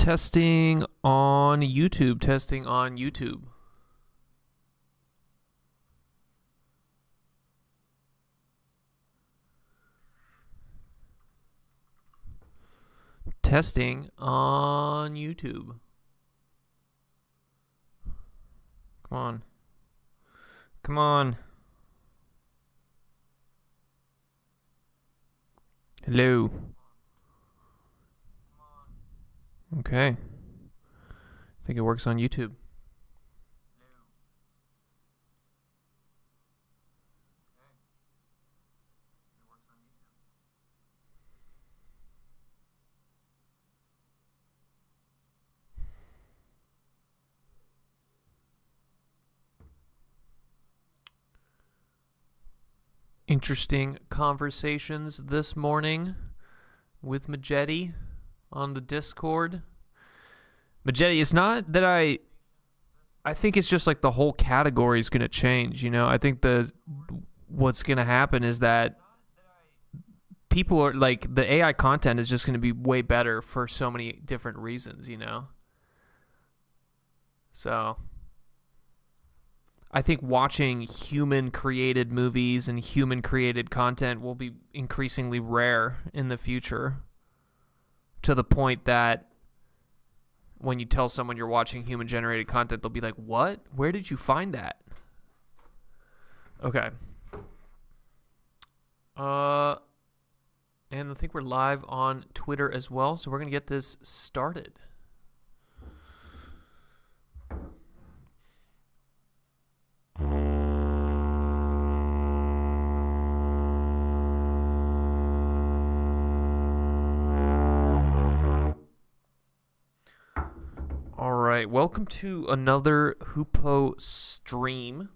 Testing on YouTube. Testing on YouTube. Testing on YouTube. Come on. Come on. Hello. Okay. I think it works on YouTube. Interesting conversations this morning with Majetti on the Discord. Majetti, it's not that I think it's just like the whole category is going to change, you know? I think what's going to happen is that people are like, the AI content is just going to be way better for so many different reasons, you know? So I think watching human-created movies and human-created content will be increasingly rare in the future, to the point that when you tell someone you're watching human-generated content, they'll be like, what? Where did you find that? Okay. And I think we're live on Twitter as well, so we're going to get this started. All right, welcome to another Hoopo stream.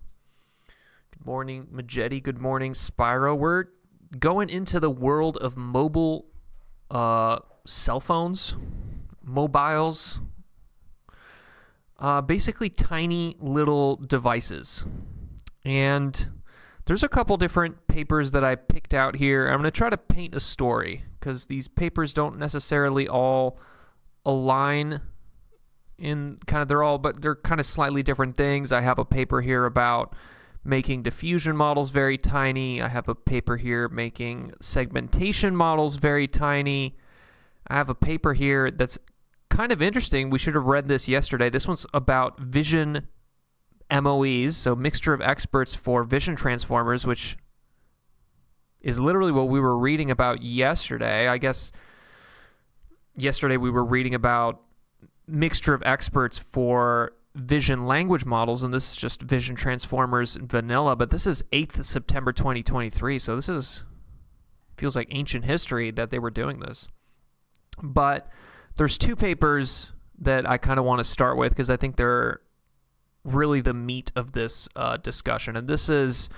Good morning, Majetti. Good morning, Spyro. We're going into the world of mobile cell phones, mobiles, basically tiny little devices. And there's a couple different papers that I picked out here. I'm going to try to paint a story because these papers don't necessarily all align in kind of, but they're kind of slightly different things. I have a paper here about making diffusion models very tiny. I have a paper here making segmentation models very tiny. I have a paper here that's kind of interesting. We should have read this yesterday. This one's about vision MOEs, so mixture of experts for vision transformers, which is literally what we were reading about yesterday. I guess yesterday we were reading about mixture of experts for vision language models, and this is just vision transformers vanilla, but this is 8th September 2023, so this feels like ancient history that they were doing this. But there's two papers that I kind of want to start with because I think they're really the meat of this discussion, and this is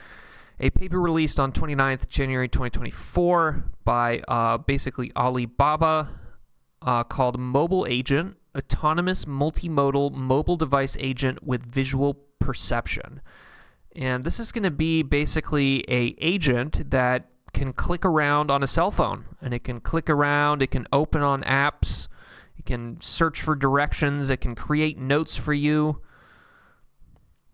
a paper released on 29th January 2024 by basically Alibaba called Mobile Agent, Autonomous Multimodal Mobile Device Agent with Visual Perception. And this is going to be basically a agent that can click around on a cell phone, and it can click around, it can open on apps, it can search for directions, it can create notes for you.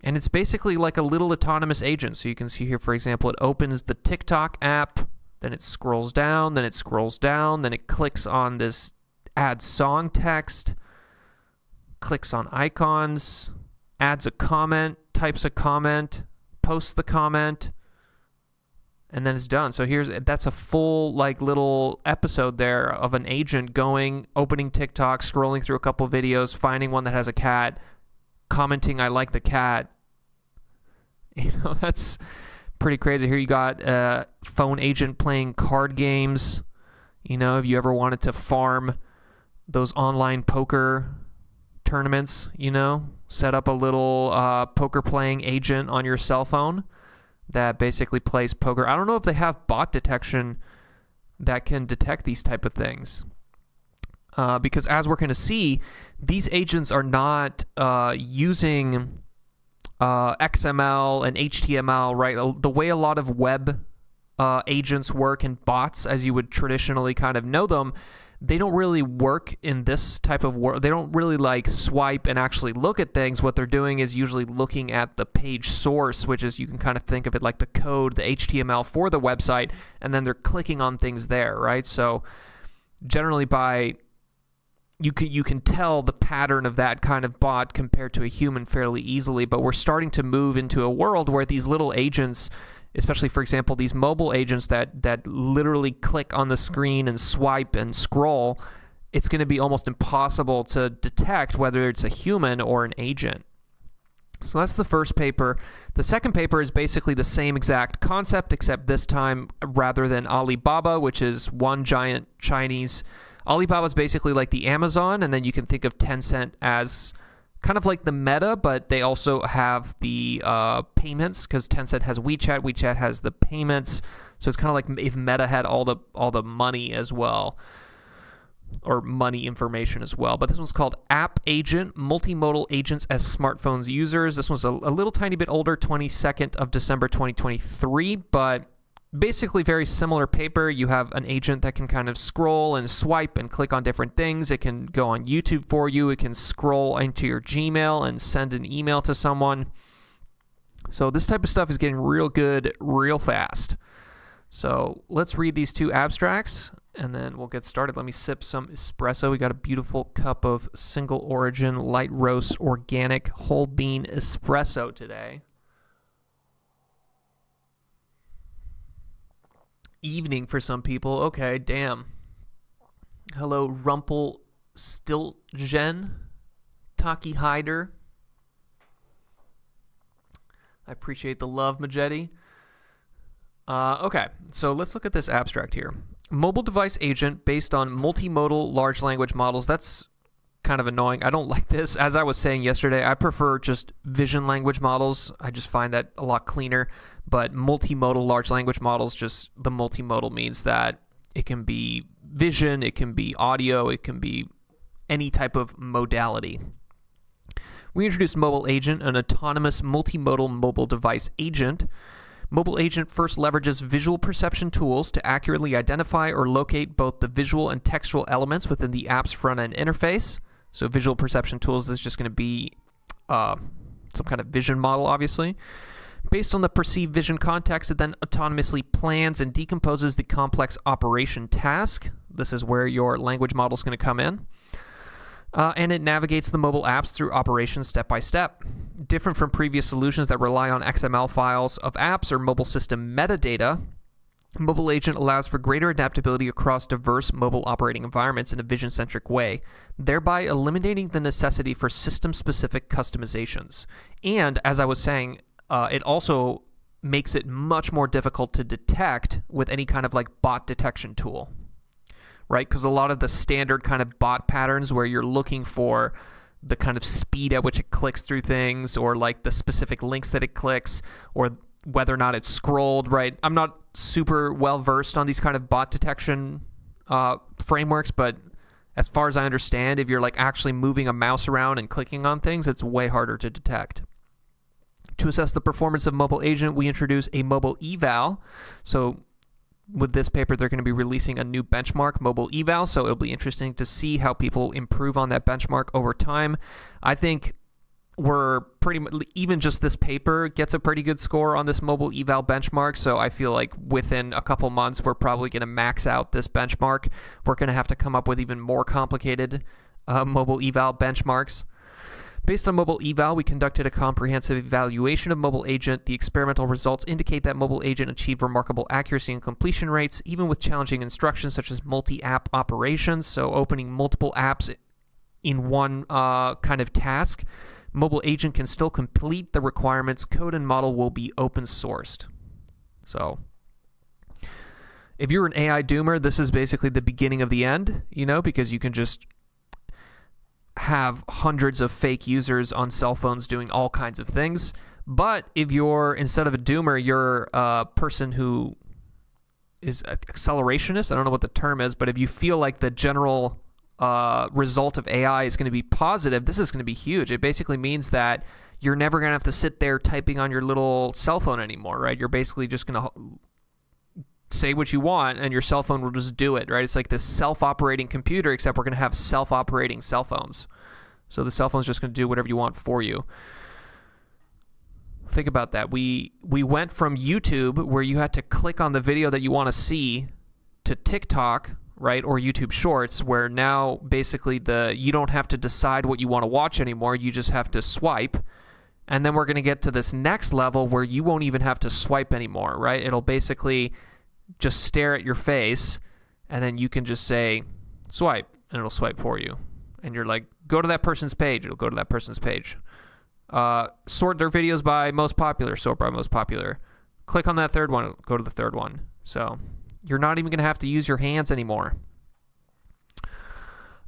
And it's basically like a little autonomous agent. So you can see here, for example, it opens the TikTok app, then it scrolls down, then it scrolls down, then it clicks on this add song text, clicks on icons, adds a comment, types a comment, posts the comment, and then it's done. So that's a full like little episode there of an agent going, opening TikTok, scrolling through a couple videos, finding one that has a cat, commenting, I like the cat. You know, that's pretty crazy. Here you got a phone agent playing card games. You know, if you ever wanted to farm those online poker tournaments, you know, set up a little poker playing agent on your cell phone that basically plays poker. I don't know if they have bot detection that can detect these type of things, because as we're going to see, these agents are not using XML and HTML, right? The way a lot of web agents work and bots, as you would traditionally kind of know them, they don't really work in this type of world. They don't really like swipe and actually look at things. What they're doing is usually looking at the page source, which is, you can kind of think of it like the code, the HTML for the website, and then they're clicking on things there, right? So generally you can tell the pattern of that kind of bot compared to a human fairly easily, but we're starting to move into a world where these little agents, especially, for example, these mobile agents that literally click on the screen and swipe and scroll, it's going to be almost impossible to detect whether it's a human or an agent. So that's the first paper. The second paper is basically the same exact concept, except this time, rather than Alibaba, which is one giant Chinese, Alibaba is basically like the Amazon, and then you can think of Tencent as kind of like the Meta, but they also have the payments, because Tencent has WeChat, WeChat has the payments. So it's kind of like if Meta had all the money as well, or money information as well. But this one's called App Agent, Multimodal Agents as Smartphones Users. This one's a little tiny bit older, 22nd of December 2023, but basically very similar paper. You have an agent that can kind of scroll and swipe and click on different things. It can go on YouTube for you. It can scroll into your Gmail and send an email to someone. So this type of stuff is getting real good real fast. So let's read these two abstracts and then we'll get started. Let me sip some espresso. We got a beautiful cup of single origin, light roast, organic, whole bean espresso today. Evening for some people. Okay, damn. Hello, Rumpelstiltskin, Taki Hyder. I appreciate the love, Majetti. Okay, so let's look at this abstract here. Mobile device agent based on multimodal large language models. That's kind of annoying. I don't like this. As I was saying yesterday, I prefer just vision language models. I just find that a lot cleaner. But multimodal large language models, just the multimodal means that it can be vision, it can be audio, it can be any type of modality. We introduced Mobile Agent, an autonomous multimodal mobile device agent. Mobile Agent first leverages visual perception tools to accurately identify or locate both the visual and textual elements within the app's front-end interface. So visual perception tools is just going to be some kind of vision model, obviously. Based on the perceived vision context, it then autonomously plans and decomposes the complex operation task. This is where your language model is going to come in. And it navigates the mobile apps through operations step by step. Different from previous solutions that rely on XML files of apps or mobile system metadata, Mobile Agent allows for greater adaptability across diverse mobile operating environments in a vision-centric way, thereby eliminating the necessity for system-specific customizations. And, as I was saying, it also makes it much more difficult to detect with any kind of like bot detection tool, right? Because a lot of the standard kind of bot patterns where you're looking for the kind of speed at which it clicks through things, or like the specific links that it clicks, or whether or not it's scrolled, right? I'm not super well versed on these kind of bot detection frameworks, but as far as I understand, if you're like actually moving a mouse around and clicking on things, it's way harder to detect. To assess the performance of Mobile Agent, we introduce a mobile eval. So with this paper, they're going to be releasing a new benchmark, mobile eval. So it'll be interesting to see how people improve on that benchmark over time. I think we're pretty much, even just this paper gets a pretty good score on this mobile eval benchmark. So I feel like within a couple months, we're probably going to max out this benchmark. We're going to have to come up with even more complicated mobile eval benchmarks. Based on Mobile Eval, we conducted a comprehensive evaluation of Mobile Agent. The experimental results indicate that Mobile Agent achieved remarkable accuracy and completion rates, even with challenging instructions such as multi-app operations, so opening multiple apps in one kind of task. Mobile Agent can still complete the requirements. Code and model will be open sourced. So if you're an AI doomer, this is basically the beginning of the end, because you can just have hundreds of fake users on cell phones doing all kinds of things. But if you're, instead of a doomer, you're a person who is an accelerationist, I don't know what the term is, but if you feel like the general result of AI is going to be positive, this is going to be huge. It basically means that you're never going to have to sit there typing on your little cell phone anymore, right? You're basically just going to say what you want and your cell phone will just do it, right? It's like this self-operating computer, except we're going to have self-operating cell phones. So the cell phone's just going to do whatever you want for you. Think about that. We went from YouTube, where you had to click on the video that you want to see, to TikTok, right, or YouTube Shorts, where now basically you don't have to decide what you want to watch anymore. You just have to swipe. And then we're going to get to this next level where you won't even have to swipe anymore, right? It'll basically just stare at your face, and then you can just say, swipe, and it'll swipe for you. And you're like, go to that person's page. It'll go to that person's page. Sort their videos by most popular. Sort by most popular. Click on that third one. It'll go to the third one. So you're not even going to have to use your hands anymore.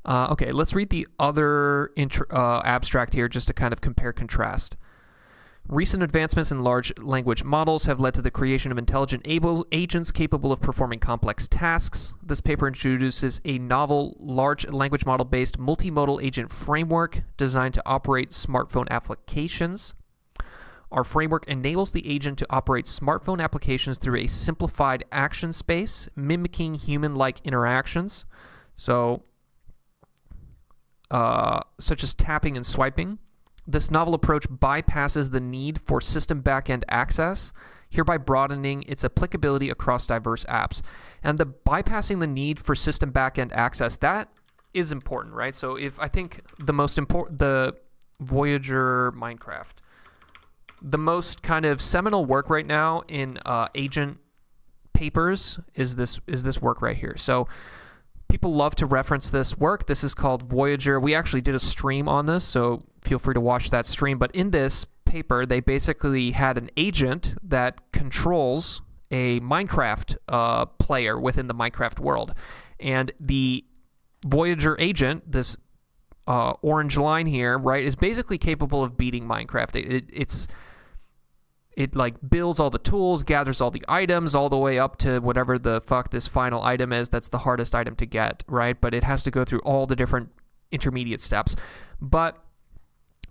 Okay, let's read the other abstract here just to kind of compare contrast. Recent advancements in large language models have led to the creation of intelligent agents capable of performing complex tasks. This paper introduces a novel large language model-based multimodal agent framework designed to operate smartphone applications. Our framework enables the agent to operate smartphone applications through a simplified action space, mimicking human-like interactions, such as tapping and swiping. This novel approach bypasses the need for system backend access, hereby broadening its applicability across diverse apps. And the bypassing the need for system backend access, that is important, right? So if I think the Voyager Minecraft, the most kind of seminal work right now in agent papers is this work right here. So people love to reference this work. This is called Voyager. We actually did a stream on this, so feel free to watch that stream. But in this paper, they basically had an agent that controls a Minecraft player within the Minecraft world. And the Voyager agent, this orange line here, right, is basically capable of beating Minecraft. It like builds all the tools, gathers all the items, all the way up to whatever the fuck this final item is. That's the hardest item to get, right? But it has to go through all the different intermediate steps. But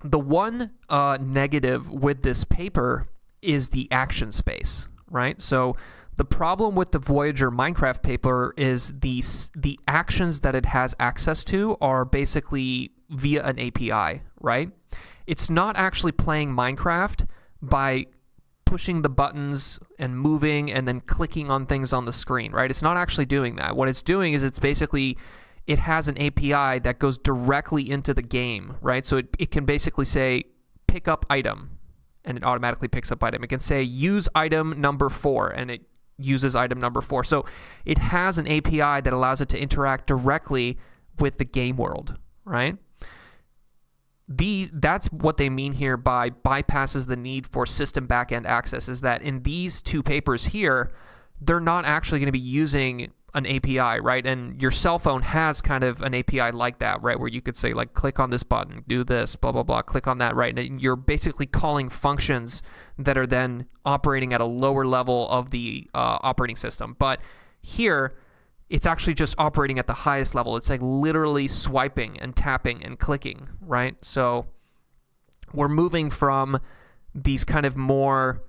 the one negative with this paper is the action space, right? So the problem with the Voyager Minecraft paper is the actions that it has access to are basically via an API, right? It's not actually playing Minecraft by pushing the buttons and moving and then clicking on things on the screen, right? It's not actually doing that. What it's doing is it has an API that goes directly into the game, right? So it can basically say, pick up item, and it automatically picks up item. It can say, use item number 4, and it uses item number 4. So it has an API that allows it to interact directly with the game world, right? That's what they mean here by bypasses the need for system backend access, is that in these two papers here, they're not actually going to be using an API, right? And your cell phone has kind of an API like that, right? Where you could say, like, click on this button, do this, blah, blah, blah, click on that, right? And you're basically calling functions that are then operating at a lower level of the operating system. But here, it's actually just operating at the highest level. It's like literally swiping and tapping and clicking, right? So we're moving from these kind of more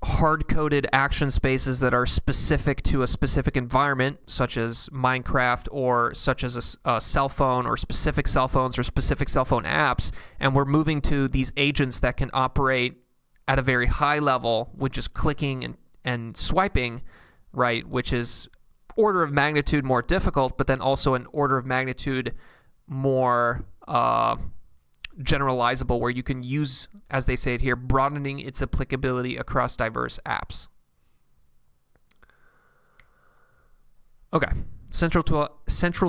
hard-coded action spaces that are specific to a specific environment, such as Minecraft or such as a cell phone or specific cell phones or specific cell phone apps, and we're moving to these agents that can operate at a very high level with just clicking and swiping, right, which is order of magnitude more difficult, but then also an order of magnitude more generalizable, where you can use, as they say it here, broadening its applicability across diverse apps. Okay. Central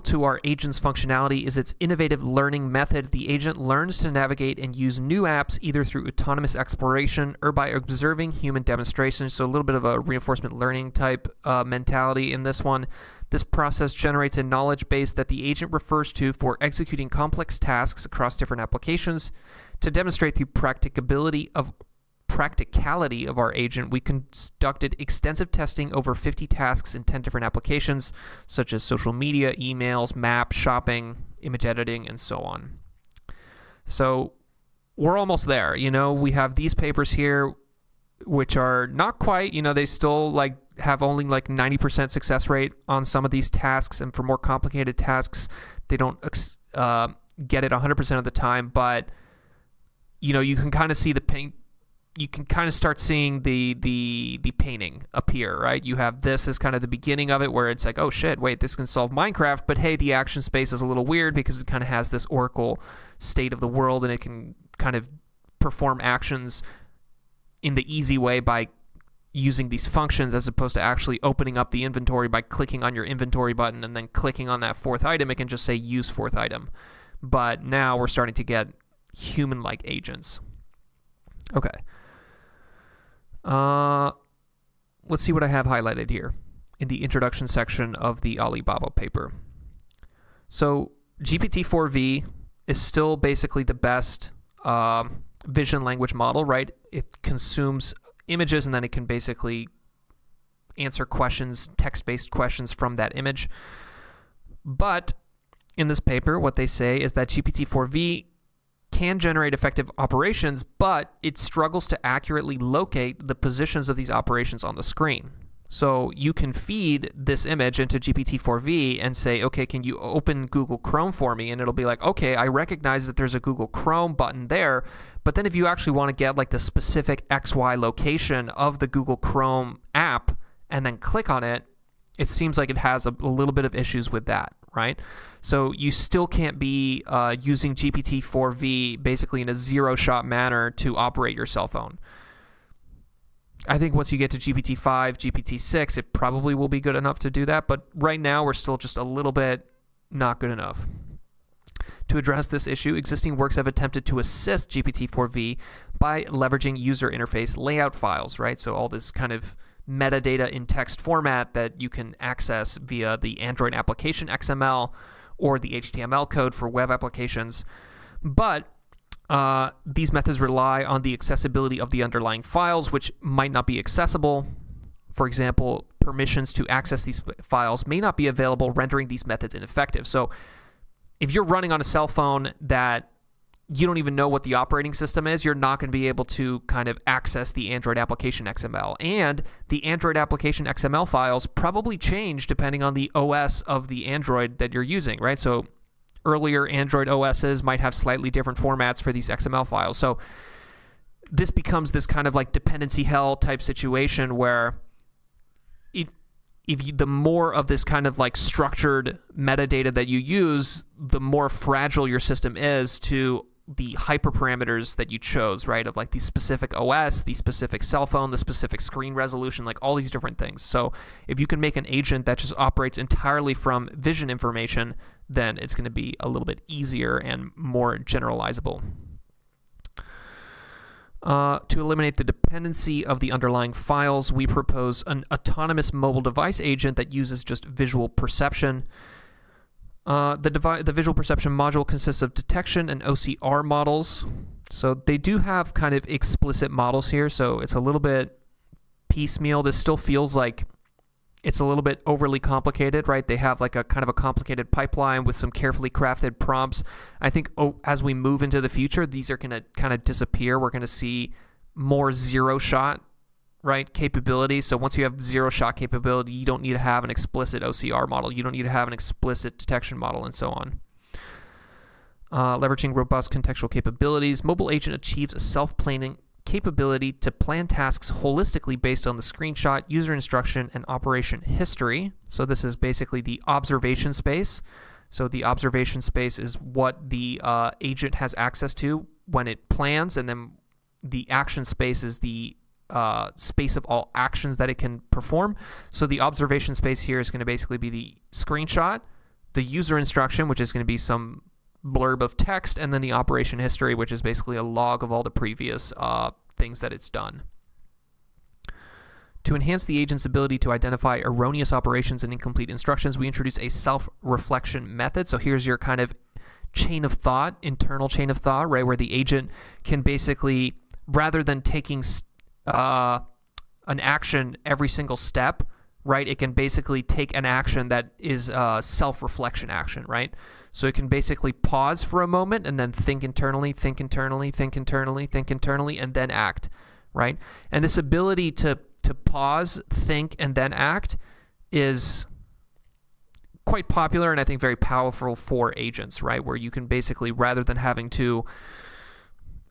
to our agent's functionality is its innovative learning method. The agent learns to navigate and use new apps either through autonomous exploration or by observing human demonstrations. So a little bit of a reinforcement learning type mentality in this one. This process generates a knowledge base that the agent refers to for executing complex tasks across different applications. To demonstrate the practicality of our agent, we conducted extensive testing over 50 tasks in 10 different applications, such as social media, emails, maps, shopping, image editing, and so on. So we're almost there. You know, we have these papers here. which are not quite, they still like have only like 90% success rate on some of these tasks, and for more complicated tasks they don't get it 100% of the time. But you can kind of see the paint. You can kind of start seeing the painting appear, right? You have this as kind of the beginning of it, where it's like, oh shit, wait, this can solve Minecraft, but hey, the action space is a little weird because it kind of has this Oracle state of the world, and it can kind of perform actions in the easy way by using these functions, as opposed to actually opening up the inventory by clicking on your inventory button and then clicking on that fourth item. It can just say use fourth item. But now we're starting to get human-like agents. Okay. Let's see what I have highlighted here in the introduction section of the Alibaba paper. So GPT-4V is still basically the best vision language model, right? It consumes images and then it can basically answer questions, text-based questions from that image. But in this paper, what they say is that GPT-4V can generate effective operations, but it struggles to accurately locate the positions of these operations on the screen. So you can feed this image into GPT-4V and say, okay, can you open Google Chrome for me? And it'll be like, okay, I recognize that there's a Google Chrome button there, but then if you actually want to get like the specific XY location of the Google Chrome app and then click on it, it seems like it has a little bit of issues with that, right? So you still can't be using GPT-4V basically in a zero-shot manner to operate your cell phone. I think once you get to GPT-5, GPT-6, it probably will be good enough to do that, but right now we're still just a little bit not good enough. To address this issue, existing works have attempted to assist GPT-4V by leveraging user interface layout files, right? So all this kind of metadata in text format that you can access via the Android application XML or the HTML code for web applications. But these methods rely on the accessibility of the underlying files, which might not be accessible. For example, permissions to access these files may not be available, rendering these methods ineffective. So if you're running on a cell phone that you don't even know what the operating system is, you're not going to be able to kind of access the Android application XML. And the Android application XML files probably change depending on the OS of the Android that you're using, right? So earlier Android OSs might have slightly different formats for these XML files. So this becomes this kind of like dependency hell type situation where the more of this kind of like structured metadata that you use, the more fragile your system is to the hyperparameters that you chose, right? Of like the specific OS, the specific cell phone, the specific screen resolution, like all these different things. So if you can make an agent that just operates entirely from vision information, then it's going to be a little bit easier and more generalizable. To eliminate the dependency of the underlying files, we propose an autonomous mobile device agent that uses just visual perception. The visual perception module consists of detection and OCR models. So they do have kind of explicit models here, so it's a little bit piecemeal. This still feels like it's a little bit overly complicated, right? They have like a kind of a complicated pipeline with some carefully crafted prompts. I think as we move into the future, these are going to kind of disappear. We're going to see more zero-shot, right, capability. So once you have zero-shot capability, you don't need to have an explicit OCR model. You don't need to have an explicit detection model, and so on. Leveraging robust contextual capabilities, Mobile Agent achieves a self-planning capability to plan tasks holistically based on the screenshot, user instruction, and operation history. So this is basically the observation space. So the observation space is what the agent has access to when it plans, and then the action space is the space of all actions that it can perform. So the observation space here is going to basically be the screenshot, the user instruction, which is going to be some blurb of text, and then the operation history, which is basically a log of all the previous things that it's done. To enhance the agent's ability to identify erroneous operations and incomplete instructions, we introduce a self-reflection method. So here's your kind of chain of thought, internal chain of thought, right, where the agent can basically, rather than taking an action every single step, right, it can basically take an action that is a self-reflection action, right? So it can basically pause for a moment and then think internally, and then act, right? And this ability to pause, think, and then act is quite popular and I think very powerful for agents, right? Where you can basically, rather than having to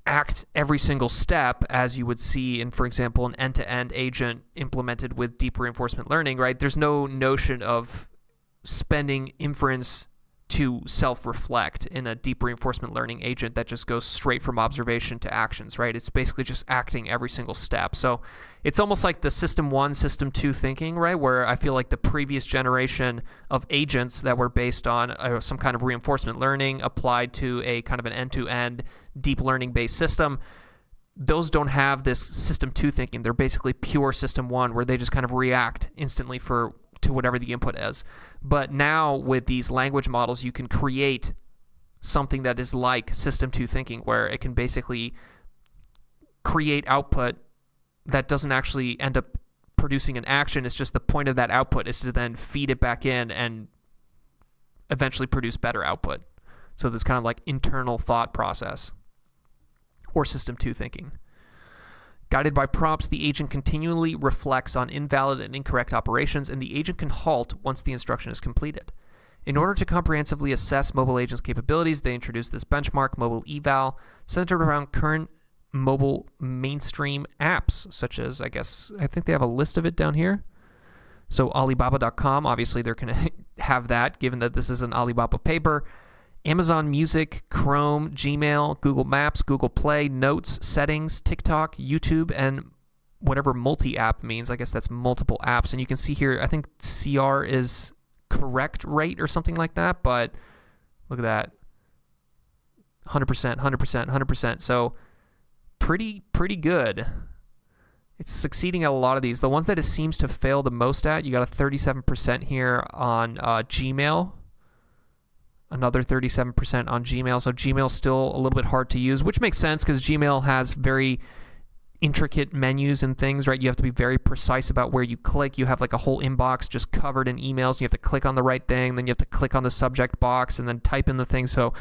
act every single step as you would see in, for example, an end-to-end agent implemented with deep reinforcement learning, right? There's no notion of spending inference to self-reflect in a deep reinforcement learning agent that just goes straight from observation to actions, right? It's basically just acting every single step. So it's almost like the system 1, system 2 thinking, right? Where I feel like the previous generation of agents that were based on some kind of reinforcement learning applied to a kind of an end-to-end deep learning based system, those don't have this system 2 thinking. They're basically pure system 1 where they just kind of react instantly to whatever the input is. But now with these language models, you can create something that is like system 2 thinking, where it can basically create output that doesn't actually end up producing an action. It's just the point of that output is to then feed it back in and eventually produce better output. So this kind of like internal thought process, or system 2 thinking. Guided by prompts, the agent continually reflects on invalid and incorrect operations, and the agent can halt once the instruction is completed. In order to comprehensively assess mobile agents' capabilities, they introduced this benchmark, Mobile Eval, centered around current mobile mainstream apps, such as, I think they have a list of it down here. So Alibaba.com, obviously they're going to have that, given that this is an Alibaba paper. Amazon Music, Chrome, Gmail, Google Maps, Google Play, Notes, Settings, TikTok, YouTube, and whatever multi-app means. I guess that's multiple apps. And you can see here, I think CR is correct rate or something like that, but look at that. 100%, 100%, 100%. So pretty good. It's succeeding at a lot of these. The ones that it seems to fail the most at, you got a 37% here on Gmail. Another 37% on Gmail. So Gmail's still a little bit hard to use, which makes sense because Gmail has very intricate menus and things, right? You have to be very precise about where you click. You have like a whole inbox just covered in emails. You have to click on the right thing, then you have to click on the subject box and then type in the thing. So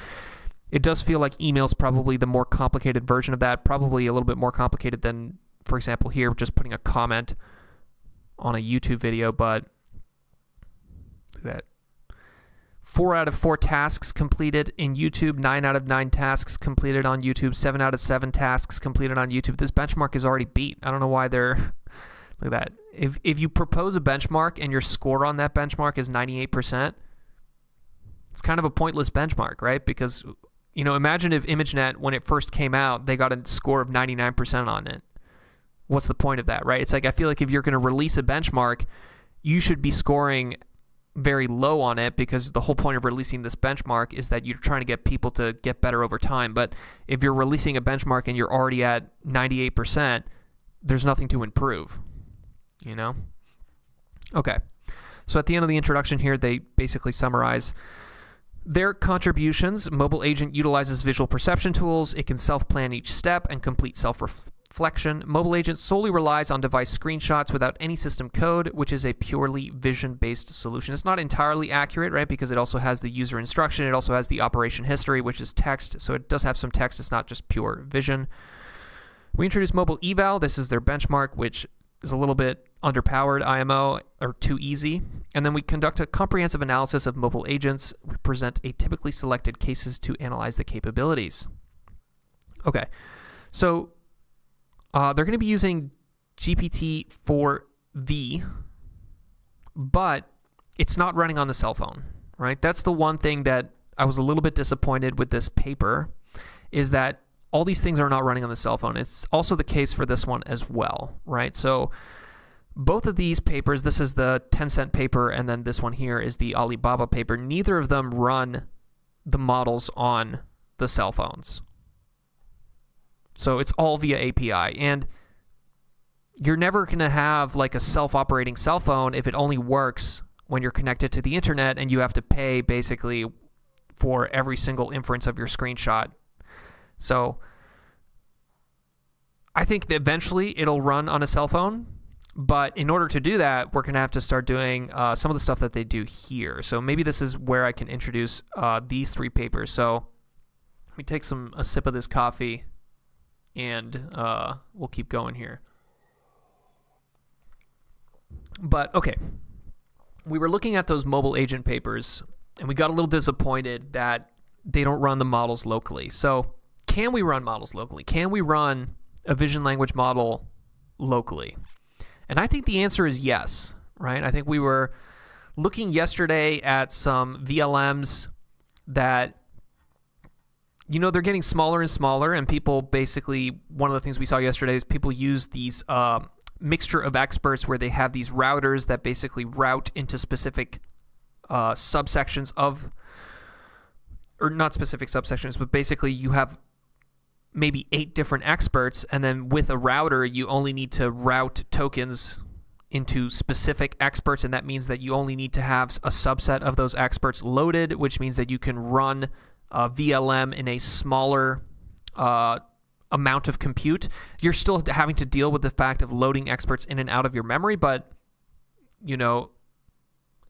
it does feel like email's probably the more complicated version of that, probably a little bit more complicated than, for example, here, just putting a comment on a YouTube video, but look at that. 4 out of 4 tasks completed in YouTube, 9 out of 9 tasks completed on YouTube, 7 out of 7 tasks completed on YouTube. This benchmark is already beat. I don't know why they're... Look at that. If you propose a benchmark and your score on that benchmark is 98%, it's kind of a pointless benchmark, right? Because, imagine if ImageNet, when it first came out, they got a score of 99% on it. What's the point of that, right? It's like, I feel like if you're going to release a benchmark, you should be scoring very low on it, because the whole point of releasing this benchmark is that you're trying to get people to get better over time. But if you're releasing a benchmark and you're already at 98%, there's nothing to improve, Okay. So at the end of the introduction here, they basically summarize their contributions. Mobile Agent utilizes visual perception tools. It can self-plan each step and complete self-reflection. Mobile Agent solely relies on device screenshots without any system code, which is a purely vision-based solution. It's not entirely accurate, right? Because it also has the user instruction. It also has the operation history, which is text. So it does have some text. It's not just pure vision. We introduced Mobile Eval. This is their benchmark, which is a little bit underpowered IMO, or too easy. And then we conduct a comprehensive analysis of mobile agents. We present a typically selected cases to analyze the capabilities. Okay, so they're going to be using GPT-4V, but it's not running on the cell phone, right? That's the one thing that I was a little bit disappointed with this paper, is that all these things are not running on the cell phone. It's also the case for this one as well, right? So both of these papers, this is the Tencent paper, and then this one here is the Alibaba paper. Neither of them run the models on the cell phones. So it's all via API, and you're never going to have like a self-operating cell phone if it only works when you're connected to the internet and you have to pay basically for every single inference of your screenshot. So I think that eventually it'll run on a cell phone, but in order to do that, we're going to have to start doing some of the stuff that they do here. So maybe this is where I can introduce these 3 papers. So let me take a sip of this coffee and we'll keep going here. But, okay, we were looking at those mobile agent papers, and we got a little disappointed that they don't run the models locally. So can we run models locally? Can we run a vision language model locally? And I think the answer is yes, right? I think we were looking yesterday at some VLMs that, you know, they're getting smaller and smaller, and people basically, one of the things we saw yesterday is people use these mixture of experts where they have these routers that basically route into specific subsections of, or not specific subsections, but basically you have maybe 8 different experts, and then with a router, you only need to route tokens into specific experts, and that means that you only need to have a subset of those experts loaded, which means that you can run VLM in a smaller amount of compute. You're still having to deal with the fact of loading experts in and out of your memory, but, you know,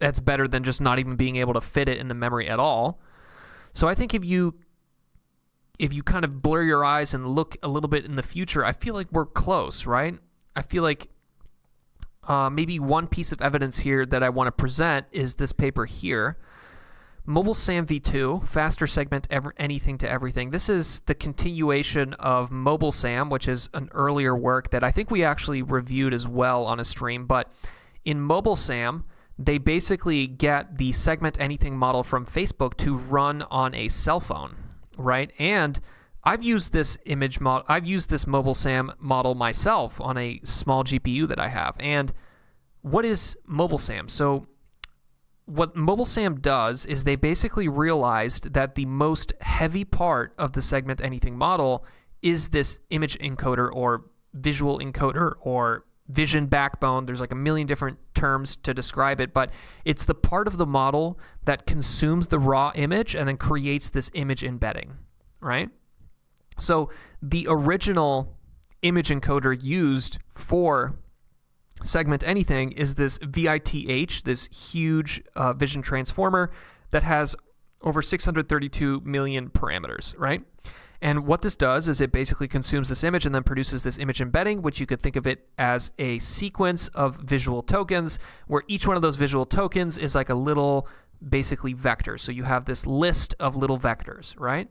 that's better than just not even being able to fit it in the memory at all. So I think if you kind of blur your eyes and look a little bit in the future, I feel like we're close, right? I feel like maybe one piece of evidence here that I want to present is this paper here. Mobile SAM v2, faster segment anything to everything. This is the continuation of Mobile SAM, which is an earlier work that I think we actually reviewed as well on a stream. But in Mobile SAM, they basically get the segment anything model from Facebook to run on a cell phone, right? And I've used this Mobile SAM model myself on a small GPU that I have. And what is Mobile SAM? So what Mobile SAM does is they basically realized that the most heavy part of the segment anything model is this image encoder or visual encoder or vision backbone. There's like a million different terms to describe it, but it's the part of the model that consumes the raw image and then creates this image embedding, right? So the original image encoder used for segment anything is this VITH, this huge vision transformer that has over 632 million parameters, right? And what this does is it basically consumes this image and then produces this image embedding, which you could think of it as a sequence of visual tokens, where each one of those visual tokens is like a little, basically, vector. So you have this list of little vectors, right?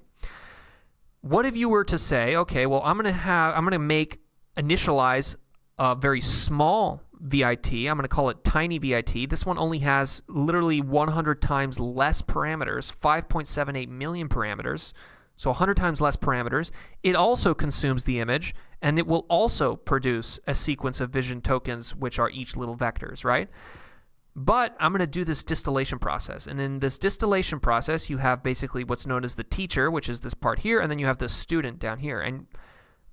What if you were to say, okay, well, I'm going to initialize a very small VIT. I'm going to call it tiny VIT. This one only has literally 100 times less parameters, 5.78 million parameters, so 100 times less parameters. It also consumes the image, and it will also produce a sequence of vision tokens, which are each little vectors, right? But I'm going to do this distillation process. And in this distillation process, you have basically what's known as the teacher, which is this part here, and then you have the student down here. And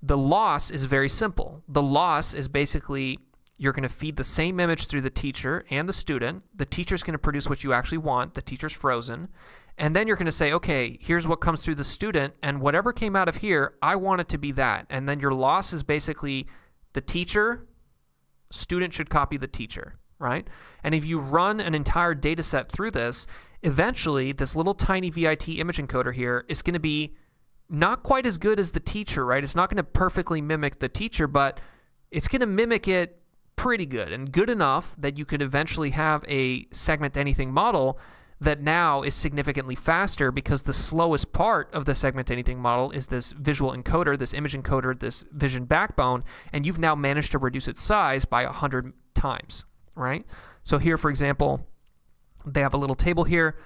the loss is very simple. The loss is basically you're going to feed the same image through the teacher and the student. The teacher's going to produce what you actually want. The teacher's frozen. And then you're going to say, okay, here's what comes through the student, and whatever came out of here, I want it to be that. And then your loss is basically the teacher, student should copy the teacher, right? And if you run an entire data set through this, eventually this little tiny VIT image encoder here is going to be not quite as good as the teacher, right? It's not going to perfectly mimic the teacher, but it's going to mimic it pretty good and good enough that you could eventually have a segment anything model that now is significantly faster, because the slowest part of the segment anything model is this visual encoder, this image encoder, this vision backbone, and you've now managed to reduce its size by 100 times, right? So here, for example, they have a little table here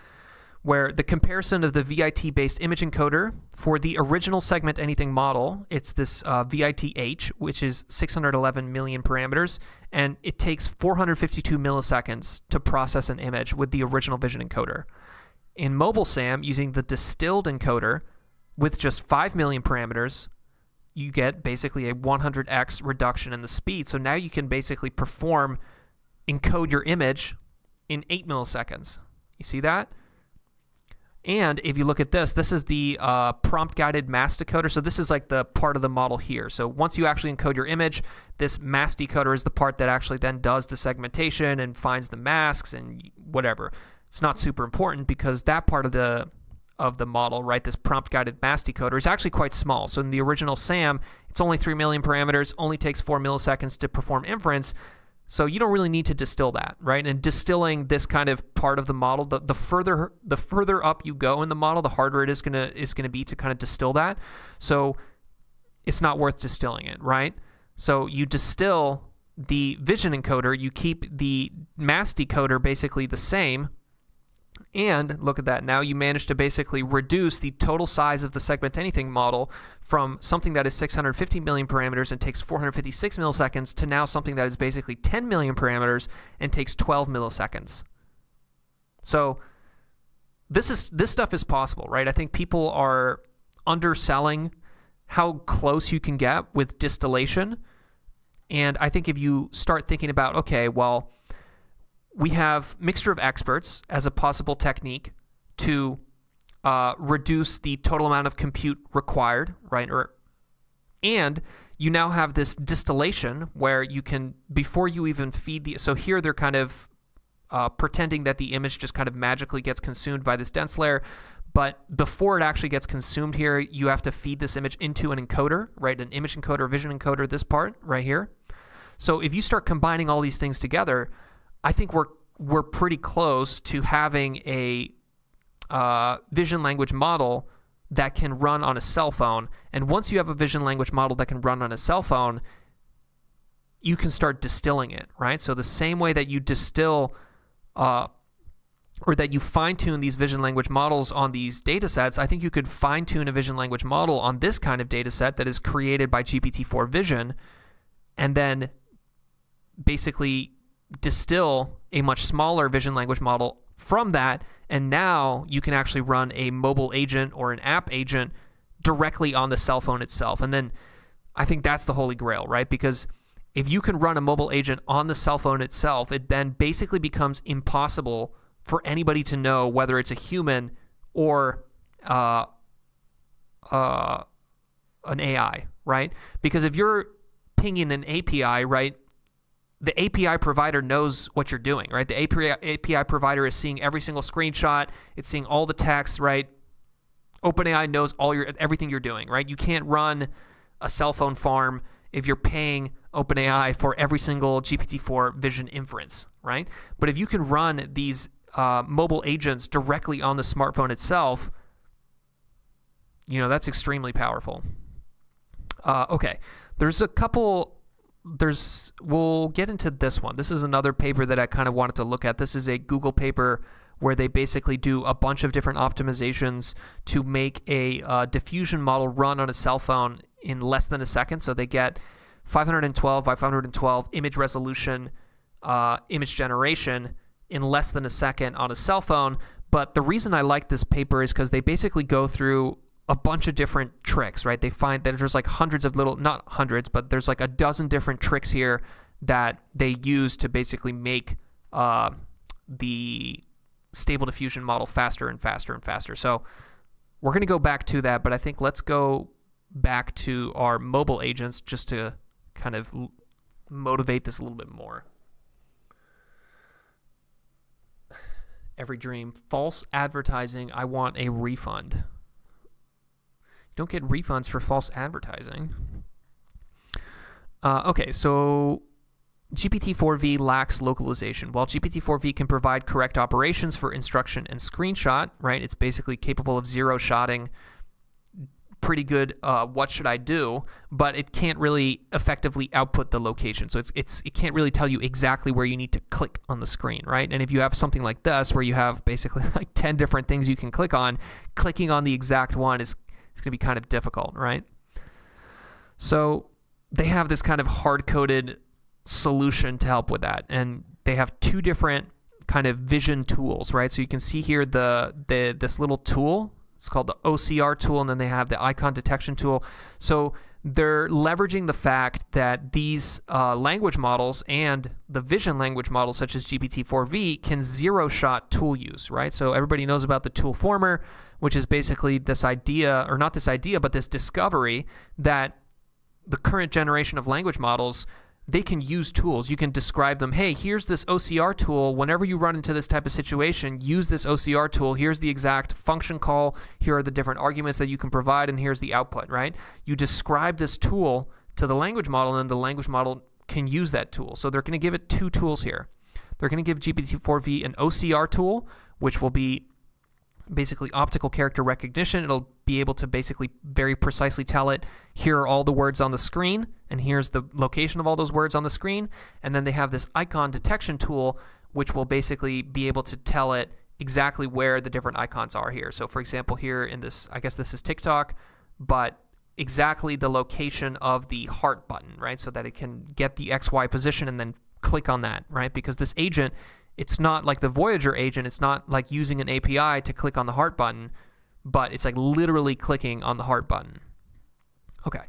where the comparison of the VIT-based image encoder for the original segment anything model, it's this VITH, which is 611 million parameters, and it takes 452 milliseconds to process an image with the original vision encoder. In Mobile SAM, using the distilled encoder with just 5 million parameters, you get basically a 100x reduction in the speed. So now you can basically encode your image in 8 milliseconds. You see that? And if you look at this, this is the prompt-guided mask decoder. So this is like the part of the model here. So once you actually encode your image, this mask decoder is the part that actually then does the segmentation and finds the masks and whatever. It's not super important because that part of the of the model, right? This prompt-guided mass decoder is actually quite small. So in the original SAM, it's only 3 million parameters, only takes 4 milliseconds to perform inference. So you don't really need to distill that, right? And distilling this kind of part of the model, the further up you go in the model, the harder it is gonna be to kind of distill that. So it's not worth distilling it, right? So you distill the vision encoder, you keep the mass decoder basically the same, and look at that. Now you manage to basically reduce the total size of the segment anything model from something that is 650 million parameters and takes 456 milliseconds to now something that is basically 10 million parameters and takes 12 milliseconds. So this stuff is possible, right? I think people are underselling how close you can get with distillation. And I think if you start thinking about, okay, well, we have mixture of experts as a possible technique to reduce the total amount of compute required, right? And you now have this distillation where you can, before you even feed so here they're kind of pretending that the image just kind of magically gets consumed by this dense layer. But before it actually gets consumed here, you have to feed this image into an encoder, right? An image encoder, vision encoder, this part right here. So if you start combining all these things together, I think we're pretty close to having a vision language model that can run on a cell phone. And once you have a vision language model that can run on a cell phone, you can start distilling it, right? So the same way that you distill or that you fine-tune these vision language models on these data sets, I think you could fine-tune a vision language model on this kind of data set that is created by GPT-4 Vision, and then basically distill a much smaller vision language model from that, and now you can actually run a mobile agent or an app agent directly on the cell phone itself. And then I think that's the holy grail, right? Because if you can run a mobile agent on the cell phone itself, it then basically becomes impossible for anybody to know whether it's a human or an AI, right? Because if you're pinging an API, right, the API provider knows what you're doing, right? The API provider is seeing every single screenshot. It's seeing all the text, right? OpenAI knows everything you're doing, right? You can't run a cell phone farm if you're paying OpenAI for every single GPT-4 Vision inference, right? But if you can run these mobile agents directly on the smartphone itself, that's extremely powerful. Okay, we'll get into this one. This is another paper that I kind of wanted to look at. This is a Google paper where they basically do a bunch of different optimizations to make a diffusion model run on a cell phone in less than a second. So they get 512 by 512 image resolution, image generation in less than a second on a cell phone. But the reason I like this paper is because they basically go through a bunch of different tricks, right? They find that there's like hundreds of not hundreds, but there's like a dozen different tricks here that they use to basically make the stable diffusion model faster and faster and faster. So we're going to go back to that, but I think let's go back to our mobile agents just to kind of motivate this a little bit more. Every dream. False advertising. I want a refund. You don't get refunds for false advertising. Okay, so GPT-4V lacks localization. While GPT-4V can provide correct operations for instruction and screenshot, right? It's basically capable of zero-shotting pretty good what should I do, but it can't really effectively output the location. So it can't really tell you exactly where you need to click on the screen, right? And if you have something like this where you have basically like 10 different things you can click on, clicking on the exact one is going to be kind of difficult, right? So they have this kind of hard-coded solution to help with that, and they have two different kind of vision tools, right? So you can see here this little tool. It's called the OCR tool, and then they have the icon detection tool. So they're leveraging the fact that these language models and the vision language models, such as GPT-4V, can zero-shot tool use, right? So everybody knows about the tool former, which is basically this idea, or not this idea, but this discovery that the current generation of language models, they can use tools. You can describe them. Hey, here's this OCR tool. Whenever you run into this type of situation, use this OCR tool. Here's the exact function call. Here are the different arguments that you can provide, and here's the output, right? You describe this tool to the language model, and the language model can use that tool. So they're going to give it two tools here. They're going to give GPT-4V an OCR tool, which will be basically optical character recognition. It'll be able to basically very precisely tell it, here are all the words on the screen, and here's the location of all those words on the screen. And then they have this icon detection tool, which will basically be able to tell it exactly where the different icons are here. So for example, here in this, I guess this is TikTok, but exactly the location of the heart button, right? So that it can get the XY position and then click on that, right? Because this agent, it's not like the Voyager agent. It's not like using an API to click on the heart button, but it's like literally clicking on the heart button. Okay.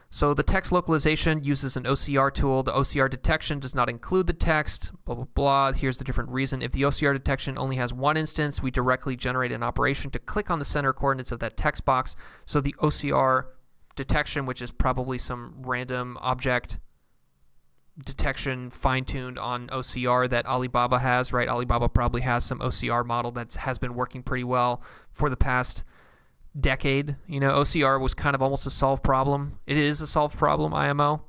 So the text localization uses an OCR tool. The OCR detection does not include the text, blah, blah, blah. Here's the different reason. If the OCR detection only has one instance, we directly generate an operation to click on the center coordinates of that text box. So the OCR detection, which is probably some random object detection fine-tuned on OCR that Alibaba has, right? Alibaba probably has some OCR model that has been working pretty well for the past decade. You know, OCR was kind of almost a solved problem. It is a solved problem, IMO,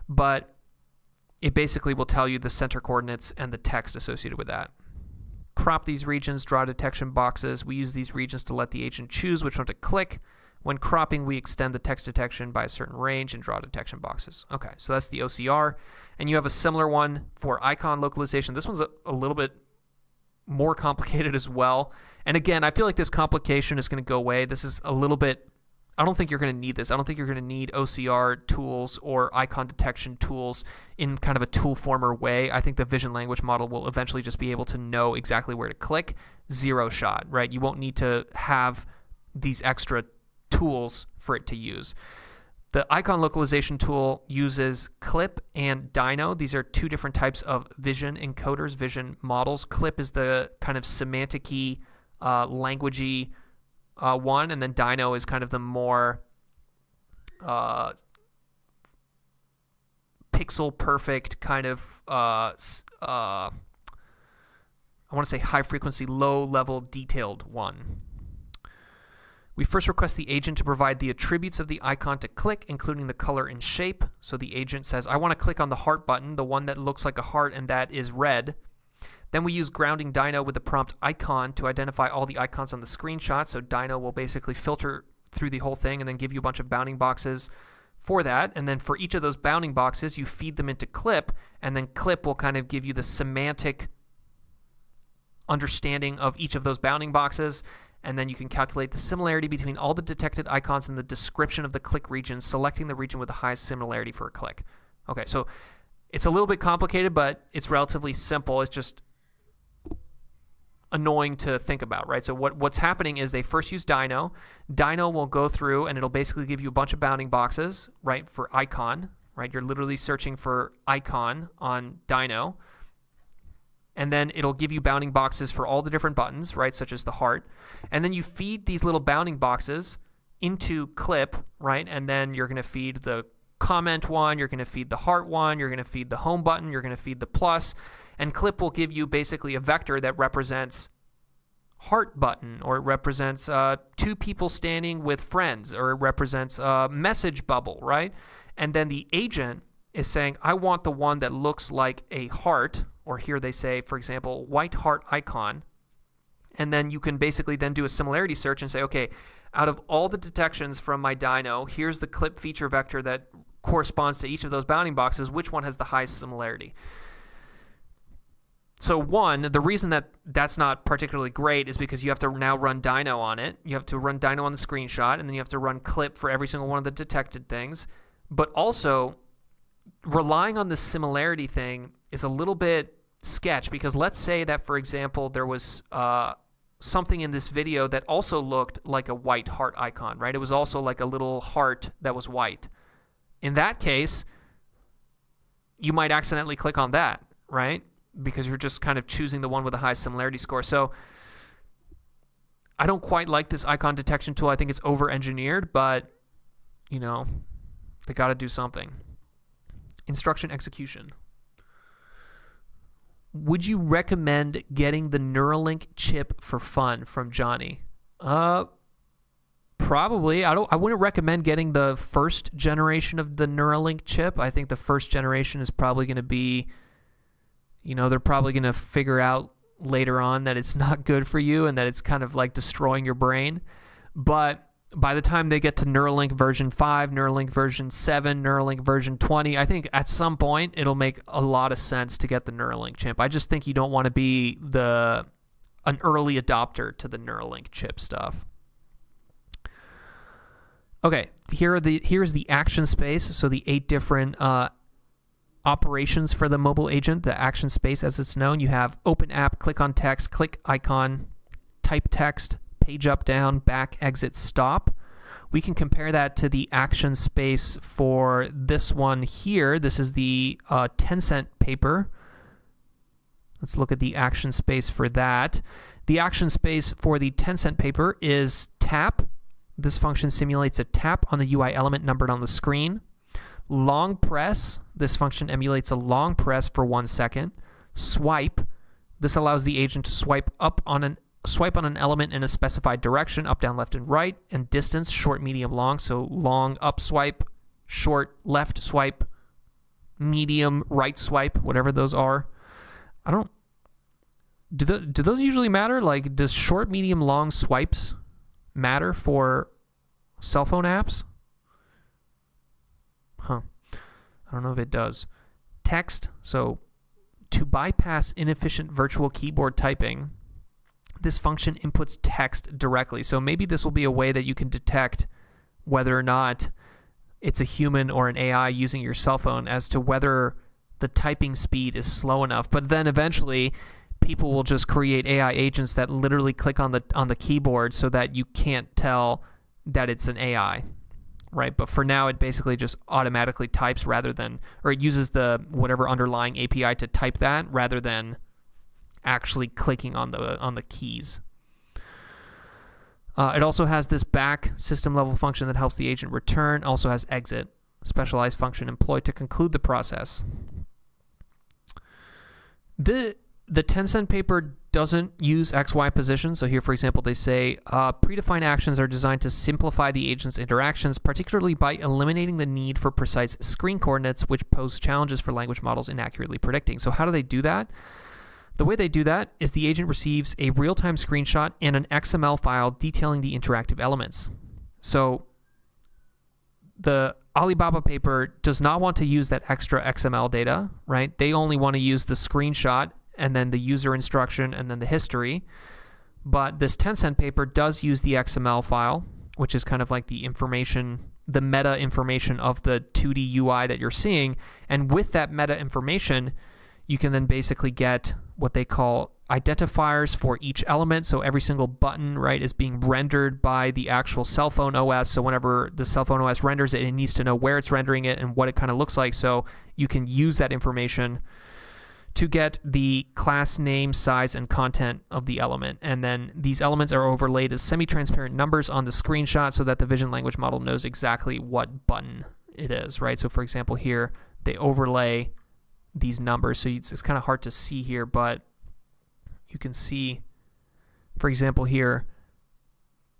but it basically will tell you the center coordinates and the text associated with that. Crop these regions, draw detection boxes. We use these regions to let the agent choose which one to click. When cropping, we extend the text detection by a certain range and draw detection boxes. Okay, so that's the OCR. And you have a similar one for icon localization. This one's a little bit more complicated as well. And again, I feel like this complication is going to go away. This is a little bit, I don't think you're going to need this. I don't think you're going to need OCR tools or icon detection tools in kind of a tool former way. I think the vision language model will eventually just be able to know exactly where to click. Zero shot, right? You won't need to have these extra tools for it to use. The icon localization tool uses CLIP and Dino. These are two different types of vision encoders, vision models. CLIP is the kind of semantic-y, language-y one, and then Dino is kind of the more pixel-perfect kind of, I want to say high-frequency, low-level detailed one. We first request the agent to provide the attributes of the icon to click, including the color and shape. So the agent says, I want to click on the heart button, the one that looks like a heart and that is red. Then we use grounding Dino with the prompt icon to identify all the icons on the screenshot. So Dino will basically filter through the whole thing and then give you a bunch of bounding boxes for that. And then for each of those bounding boxes, you feed them into CLIP, and then CLIP will kind of give you the semantic understanding of each of those bounding boxes. And then you can calculate the similarity between all the detected icons and the description of the click region, selecting the region with the highest similarity for a click. Okay, so it's a little bit complicated, but it's relatively simple. It's just annoying to think about, right? So what's happening is they first use Dino. Dino will go through and it'll basically give you a bunch of bounding boxes, right, for icon, right? You're literally searching for icon on Dino. And then it'll give you bounding boxes for all the different buttons, right, such as the heart. And then you feed these little bounding boxes into CLIP, right, and then you're going to feed the comment one, you're going to feed the heart one, you're going to feed the home button, you're going to feed the plus, and CLIP will give you basically a vector that represents heart button, or it represents two people standing with friends, or it represents a message bubble, right? And then the agent is saying, I want the one that looks like a heart, or here they say, for example, white heart icon. And then you can basically then do a similarity search and say, okay, out of all the detections from my Dino, here's the CLIP feature vector that corresponds to each of those bounding boxes. Which one has the highest similarity? So one, the reason that that's not particularly great is because you have to now run Dino on it. You have to run Dino on the screenshot, and then you have to run CLIP for every single one of the detected things. But also, relying on the similarity thing is a little bit sketch, because let's say that, for example, there was something in this video that also looked like a white heart icon, right? It was also like a little heart that was white. In that case, you might accidentally click on that, right? Because you're just kind of choosing the one with the highest similarity score. So I don't quite like this icon detection tool. I think it's over-engineered, but, you know, they got to do something. Instruction execution. Would you recommend getting the Neuralink chip for fun from Johnny? Probably. I wouldn't recommend getting the first generation of the Neuralink chip. I think the first generation is probably going to be, they're probably going to figure out later on that it's not good for you and that it's kind of like destroying your brain. But by the time they get to Neuralink version 5, Neuralink version 7, Neuralink version 20, I think at some point it'll make a lot of sense to get the Neuralink chip. I just think you don't want to be an early adopter to the Neuralink chip stuff. Okay, here's the action space. So the 8 different operations for the mobile agent, the action space as it's known. You have open app, click on text, click icon, type text, page up, down, back, exit, stop. We can compare that to the action space for this one here. This is the Tencent paper. Let's look at the action space for that. The action space for the Tencent paper is tap. This function simulates a tap on the UI element numbered on the screen. Long press. This function emulates a long press for 1 second. Swipe. This allows the agent to swipe on an element in a specified direction, up, down, left, and right, and distance, short, medium, long. So long up swipe, short left swipe, medium right swipe, whatever those are. Do those usually matter? Like, does short, medium, long swipes matter for cell phone apps? I don't know if it does. Text. So to bypass inefficient virtual keyboard typing, this function inputs text directly. So maybe this will be a way that you can detect whether or not it's a human or an AI using your cell phone as to whether the typing speed is slow enough. But then eventually people will just create AI agents that literally click on the keyboard so that you can't tell that it's an AI, right? But for now, it basically just automatically types or it uses the whatever underlying API to type that rather than actually clicking on the keys. It also has this back system level function that helps the agent return. Also has exit, specialized function employed to conclude the process. The Tencent paper doesn't use XY position. So here, for example, they say predefined actions are designed to simplify the agent's interactions, particularly by eliminating the need for precise screen coordinates, which pose challenges for language models in accurately predicting. So how do they do that? The way they do that is the agent receives a real-time screenshot and an XML file detailing the interactive elements. So the Alibaba paper does not want to use that extra XML data, right? They only want to use the screenshot and then the user instruction and then the history. But this Tencent paper does use the XML file, which is kind of like the information, the meta information of the 2D UI that you're seeing. And with that meta information, you can then basically get what they call identifiers for each element. So every single button, right, is being rendered by the actual cell phone OS. So whenever the cell phone OS renders it, it needs to know where it's rendering it and what it kind of looks like. So you can use that information to get the class name, size, and content of the element. And then these elements are overlaid as semi-transparent numbers on the screenshot so that the vision language model knows exactly what button it is, right? So for example, here, they overlay these numbers. So it's kind of hard to see here, but you can see, for example, here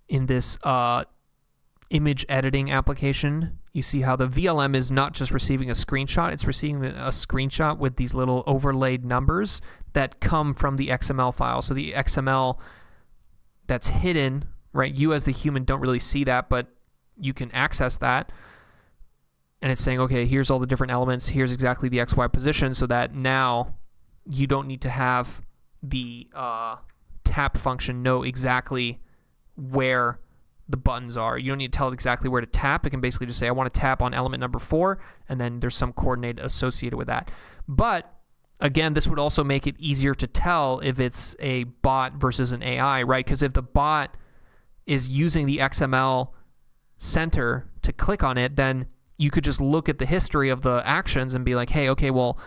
in this image editing application, you see how the VLM is not just receiving a screenshot, it's receiving a screenshot with these little overlaid numbers that come from the XML file. So the XML that's hidden, right? You as the human don't really see that, but you can access that. And it's saying, okay, here's all the different elements, here's exactly the XY position, so that now you don't need to have the tap function know exactly where the buttons are. You don't need to tell it exactly where to tap. It can basically just say, I want to tap on element number 4, and then there's some coordinate associated with that. But again, this would also make it easier to tell if it's a bot versus an AI, right? Because if the bot is using the XML center to click on it, then you could just look at the history of the actions and be like, hey, okay, well,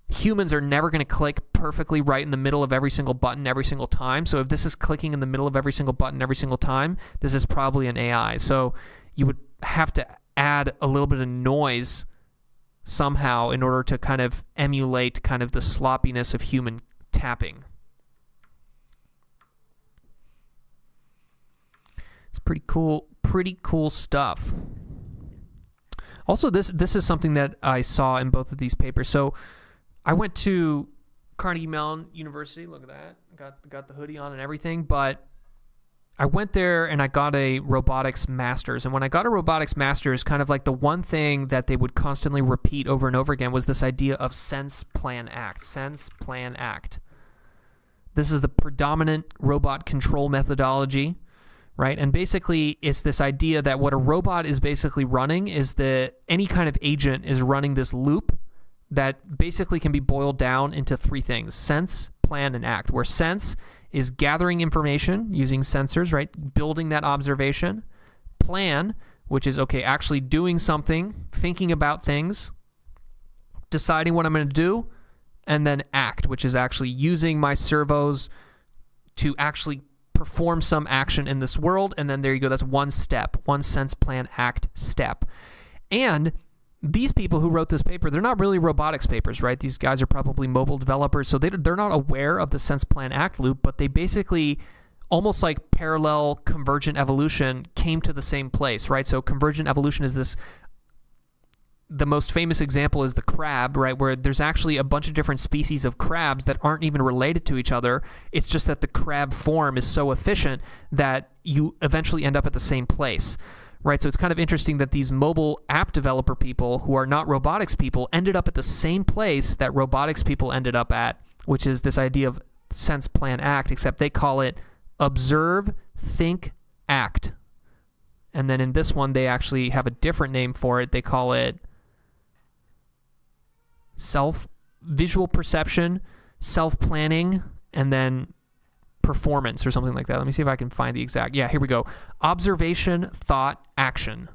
humans are never going to click perfectly right in the middle of every single button every single time. So if this is clicking in the middle of every single button every single time, this is probably an AI. So you would have to add a little bit of noise somehow in order to kind of emulate kind of the sloppiness of human tapping. It's pretty cool stuff. Also, this is something that I saw in both of these papers. So I went to Carnegie Mellon University. Look at that. Got the hoodie on and everything. But I went there and I got a robotics master's. And when I got a robotics master's, kind of like the one thing that they would constantly repeat over and over again was this idea of sense, plan, act. Sense, plan, act. This is the predominant robot control methodology, right? And basically, it's this idea that what a robot is basically running is that any kind of agent is running this loop that basically can be boiled down into three things: sense, plan, and act, where sense is gathering information using sensors, right? Building that observation. Plan, which is, okay, actually doing something, thinking about things, deciding what I'm going to do. And then act, which is actually using my servos to actually perform some action in this world. And then there you go. That's one step, one sense, plan, act step. And these people who wrote this paper, they're not really robotics papers, right? These guys are probably mobile developers, so they're not aware of the sense, plan, act loop, but they basically, almost like parallel convergent evolution, came to the same place, right? So convergent evolution is this, the most famous example is the crab, right? Where there's actually a bunch of different species of crabs that aren't even related to each other. It's just that the crab form is so efficient that you eventually end up at the same place. Right, so it's kind of interesting that these mobile app developer people who are not robotics people ended up at the same place that robotics people ended up at, which is this idea of sense, plan, act, except they call it observe, think, act. And then in this one, they actually have a different name for it. They call it visual perception, self-planning, and then performance or something like that. Let me see if I can find the exact. Yeah, here we go. Observation, thought, action.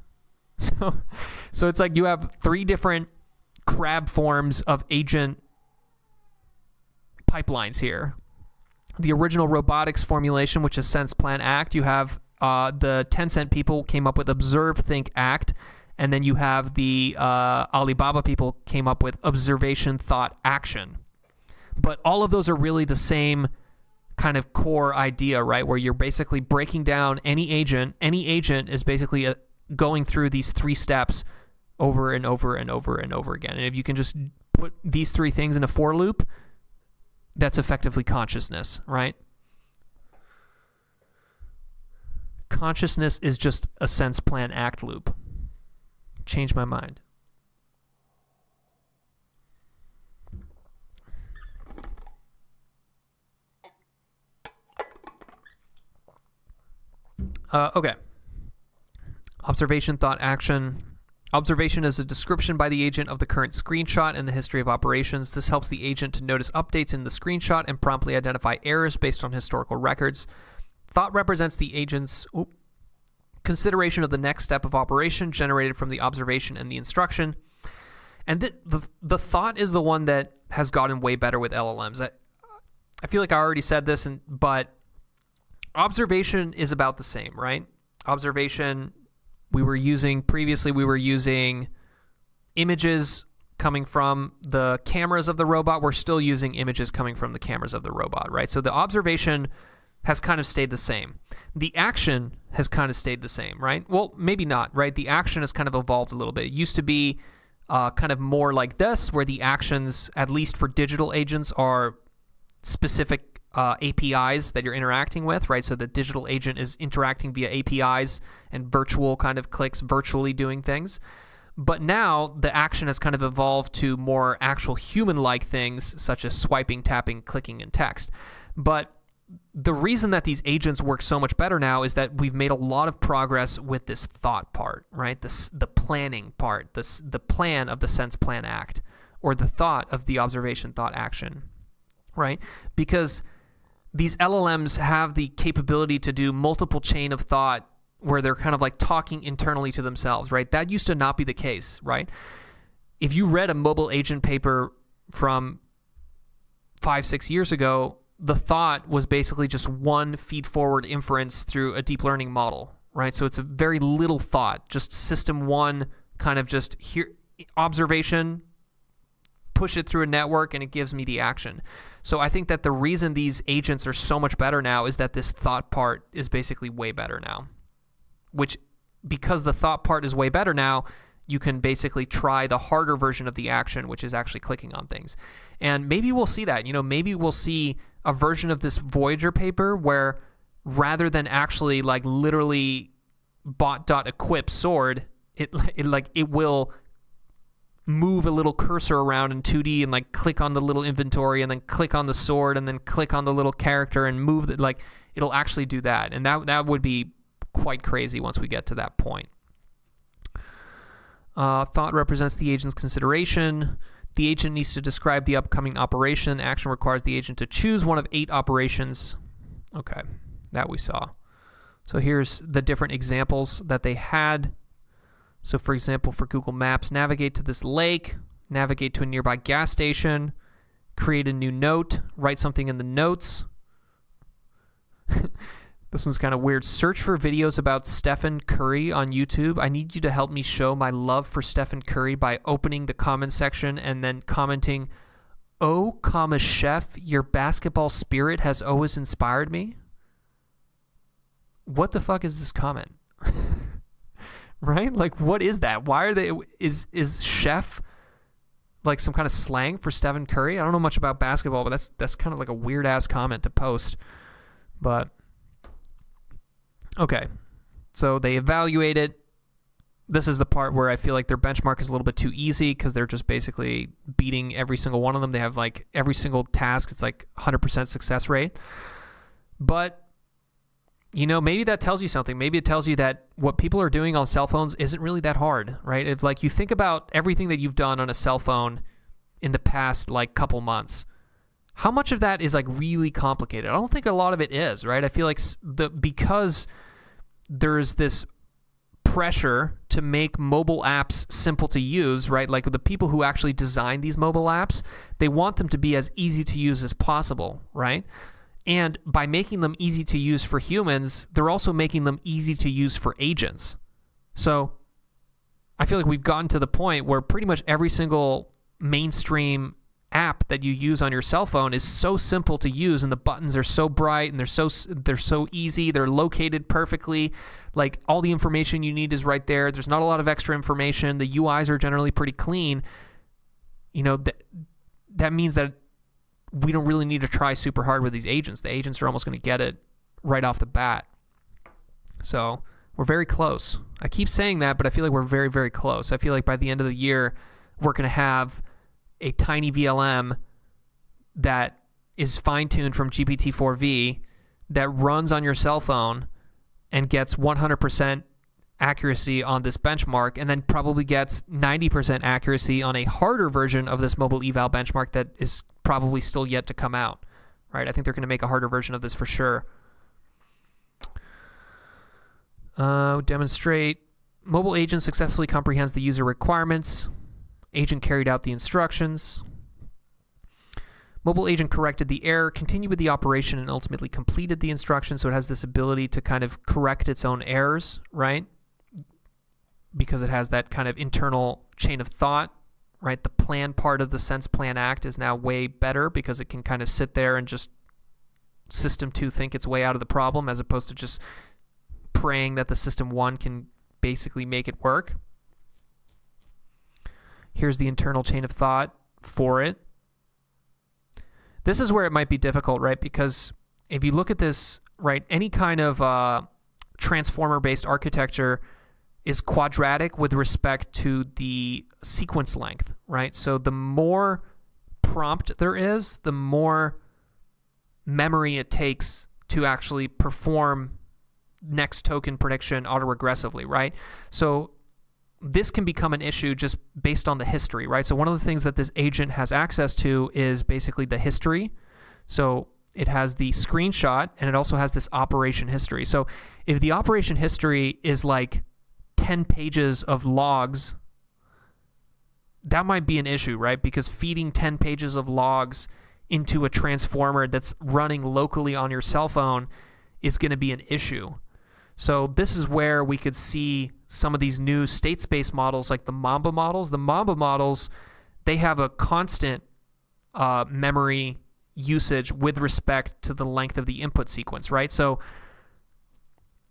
So it's like you have three different crab forms of agent pipelines here. The original robotics formulation, which is sense, plan, act. You have the Tencent people came up with observe, think, act. And then you have the Alibaba people came up with observation, thought, action. But all of those are really the same kind of core idea, right? Where you're basically breaking down any agent. Any agent is basically going through these three steps over and over and over and over again. And if you can just put these three things in a for loop, that's effectively consciousness, right? Consciousness is just a sense, plan, act loop. Change my mind. Okay. Observation, thought, action. Observation is a description by the agent of the current screenshot and the history of operations. This helps the agent to notice updates in the screenshot and promptly identify errors based on historical records. Thought represents the agent's consideration of the next step of operation generated from the observation and the instruction. And the thought is the one that has gotten way better with LLMs. I feel like I already said this, but observation is about the same, right? Observation, we were using images coming from the cameras of the robot. We're still using images coming from the cameras of the robot, right? So the observation has kind of stayed the same. The action has kind of stayed the same, right? Well, maybe not, right? The action has kind of evolved a little bit. It used to be kind of more like this, where the actions, at least for digital agents, are specific APIs that you're interacting with, right? So the digital agent is interacting via APIs and virtual kind of clicks, virtually doing things. But now the action has kind of evolved to more actual human-like things, such as swiping, tapping, clicking, and text. But the reason that these agents work so much better now is that we've made a lot of progress with this thought part, right? The planning part, the plan of the sense, plan, act, or the thought of the observation, thought, action, right? Because these LLMs have the capability to do multiple chain of thought where they're kind of like talking internally to themselves, right? That used to not be the case, right? If you read a mobile agent paper from 5-6 years ago, the thought was basically just one feed-forward inference through a deep learning model, right? So it's a very little thought, just system one kind of just here. observation, push it through a network, and it gives me the action. So I think that the reason these agents are so much better now is that this thought part is basically way better now. Which, because the thought part is way better now, you can basically try the harder version of the action, which is actually clicking on things. And maybe we'll see that. Maybe we'll see a version of this Voyager paper where rather than actually like literally bot.equip sword, it will move a little cursor around in 2D and like click on the little inventory and then click on the sword and then click on the little character and move it. Like it'll actually do that. And that would be quite crazy once we get to that point. Thought represents the agent's consideration. The agent needs to describe the upcoming operation. Action requires the agent to choose one of 8 operations. Okay, that we saw. So here's the different examples that they had. So for example, for Google Maps, navigate to this lake, navigate to a nearby gas station, create a new note, write something in the notes. This one's kind of weird. Search for videos about Stephen Curry on YouTube. I need you to help me show my love for Stephen Curry by opening the comment section and then commenting, "Oh, chef, your basketball spirit has always inspired me." What the fuck is this comment? Right? Like, what is that? Why are they... Is chef like some kind of slang for Stephen Curry? I don't know much about basketball, but that's kind of like a weird-ass comment to post. But... okay, so they evaluate it. This is the part where I feel like their benchmark is a little bit too easy because they're just basically beating every single one of them. They have like every single task, it's like 100% success rate. But, maybe that tells you something. Maybe it tells you that what people are doing on cell phones isn't really that hard, right? If like you think about everything that you've done on a cell phone in the past like couple months, how much of that is like really complicated? I don't think a lot of it is, right? I feel like because there's this pressure to make mobile apps simple to use, right? Like the people who actually design these mobile apps, they want them to be as easy to use as possible, right? And by making them easy to use for humans, they're also making them easy to use for agents. So I feel like we've gotten to the point where pretty much every single mainstream app that you use on your cell phone is so simple to use, and the buttons are so bright, and they're so easy, they're located perfectly, like all the information you need is right there. There's not a lot of extra information. The UIs are generally pretty clean. That means that we don't really need to try super hard with these agents. The agents are almost going to get it right off the bat. So we're very close. I keep saying that, but I feel like we're very, very close. I feel like by the end of the year, we're going to have a tiny VLM that is fine-tuned from GPT-4V that runs on your cell phone and gets 100% accuracy on this benchmark, and then probably gets 90% accuracy on a harder version of this mobile eval benchmark that is probably still yet to come out, right? I think they're going to make a harder version of this for sure. Demonstrate. Mobile agent successfully comprehends the user requirements. Agent carried out the instructions. Mobile agent corrected the error, continued with the operation, and ultimately completed the instruction. So it has this ability to kind of correct its own errors, right? Because it has that kind of internal chain of thought, right? The plan part of the sense plan act is now way better because it can kind of sit there and just system 2 think its way out of the problem, as opposed to just praying that the system 1 can basically make it work. Here's the internal chain of thought for it. This is where it might be difficult, right? Because if you look at this, right, any kind of transformer-based architecture is quadratic with respect to the sequence length, right? So the more prompt there is, the more memory it takes to actually perform next token prediction autoregressively, right? So this can become an issue just based on the history, right? So one of the things that this agent has access to is basically the history. So it has the screenshot, and it also has this operation history. So if the operation history is like 10 pages of logs, that might be an issue, right? Because feeding 10 pages of logs into a transformer that's running locally on your cell phone is going to be an issue. So this is where we could see some of these new state space models like the Mamba models. The Mamba models, they have a constant memory usage with respect to the length of the input sequence, right? So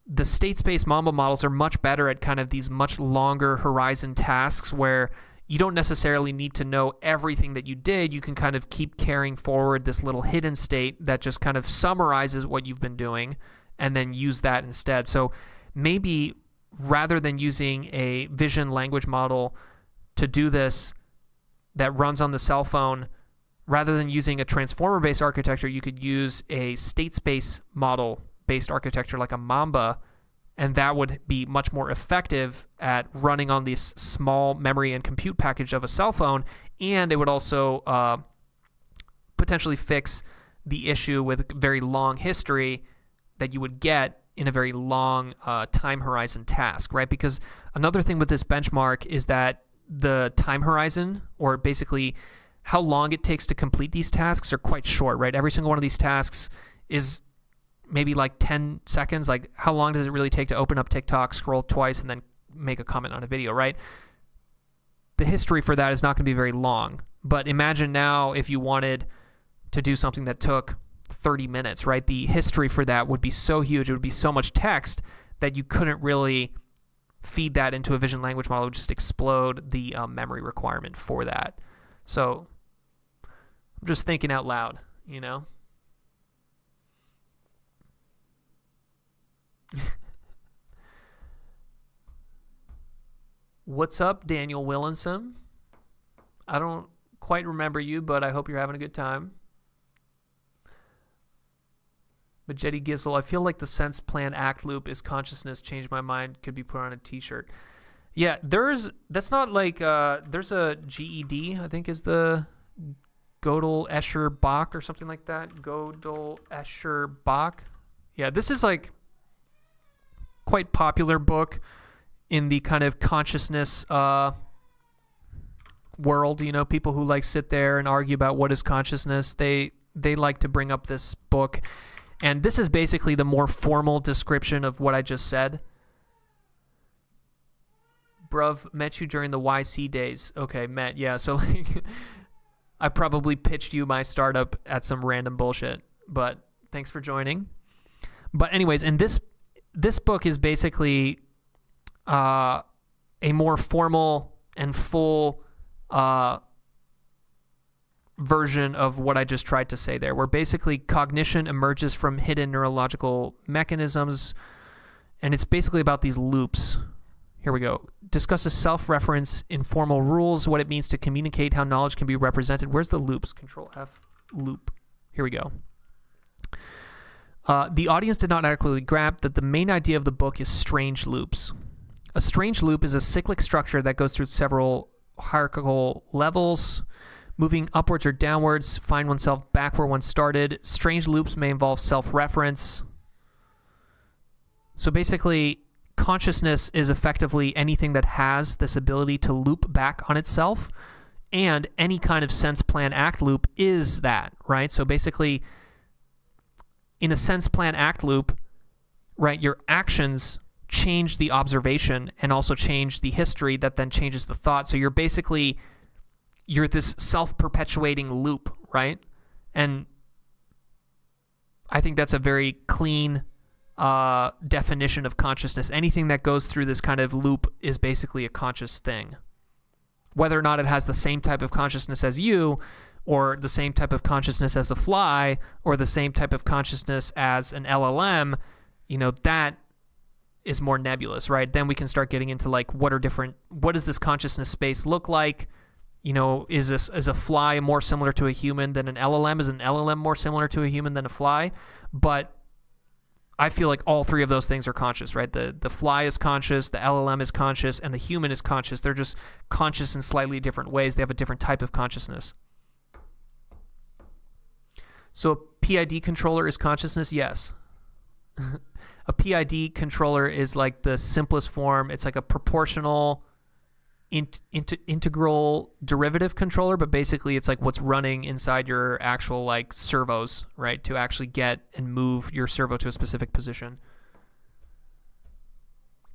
the state space Mamba models are much better at kind of these much longer horizon tasks where you don't necessarily need to know everything that you did. You can kind of keep carrying forward this little hidden state that just kind of summarizes what you've been doing and then use that instead. So maybe rather than using a vision language model to do this that runs on the cell phone, rather than using a transformer-based architecture, you could use a state space model-based architecture like a Mamba, and that would be much more effective at running on this small memory and compute package of a cell phone, and it would also potentially fix the issue with very long history that you would get in a very long time horizon task, right? Because another thing with this benchmark is that the time horizon, or basically how long it takes to complete these tasks, are quite short, right? Every single one of these tasks is maybe like 10 seconds. Like, how long does it really take to open up TikTok, scroll twice, and then make a comment on a video, right? The history for that is not going to be very long. But imagine now if you wanted to do something that took 30 minutes, right? The history for that would be so huge. It would be so much text that you couldn't really feed that into a vision language model. It would just explode the memory requirement for that. So I'm just thinking out loud, you know? What's up, Daniel Willinson? I don't quite remember you, but I hope you're having a good time. Majetti Gizzle, I feel like the sense plan act loop is consciousness. Change my mind could be put on a t-shirt. Yeah, that's not like, there's a GED, I think is the Gödel, Escher, Bach or something like that. Gödel, Escher, Bach. Yeah, this is like quite popular book in the kind of consciousness world. You know, people who like sit there and argue about what is consciousness, they like to bring up this book. And this is basically the more formal description of what I just said. Bruv, met you during the YC days. Okay, met. Yeah, so like I probably pitched you my startup at some random bullshit, but thanks for joining. But anyways, and this book is basically a more formal and full version of what I just tried to say there, where basically cognition emerges from hidden neurological mechanisms, and it's basically about these loops. Here we go. Discusses self-reference, informal rules, what it means to communicate, how knowledge can be represented. Where's the loops? Control F, loop. Here we go. The audience did not adequately grasp that the main idea of the book is strange loops. A strange loop is a cyclic structure that goes through several hierarchical levels, moving upwards or downwards, find oneself back where one started. Strange loops may involve self-reference. So basically, consciousness is effectively anything that has this ability to loop back on itself, and any kind of sense plan act loop is that, right? So basically, in a sense plan act loop, right, your actions change the observation and also change the history that then changes the thought. So you're this self-perpetuating loop, right? And I think that's a very clean definition of consciousness. Anything that goes through this kind of loop is basically a conscious thing. Whether or not it has the same type of consciousness as you, or the same type of consciousness as a fly, or the same type of consciousness as an LLM, you know, that is more nebulous, right? Then we can start getting into like, what does this consciousness space look like? You know, is a fly more similar to a human than an LLM? Is an LLM more similar to a human than a fly? But I feel like all three of those things are conscious, right? The fly is conscious, the LLM is conscious, and the human is conscious. They're just conscious in slightly different ways. They have a different type of consciousness. So a PID controller is consciousness? Yes. A PID controller is like the simplest form. It's like a proportional integral derivative controller, but basically it's like what's running inside your actual like servos, right, to actually get and move your servo to a specific position.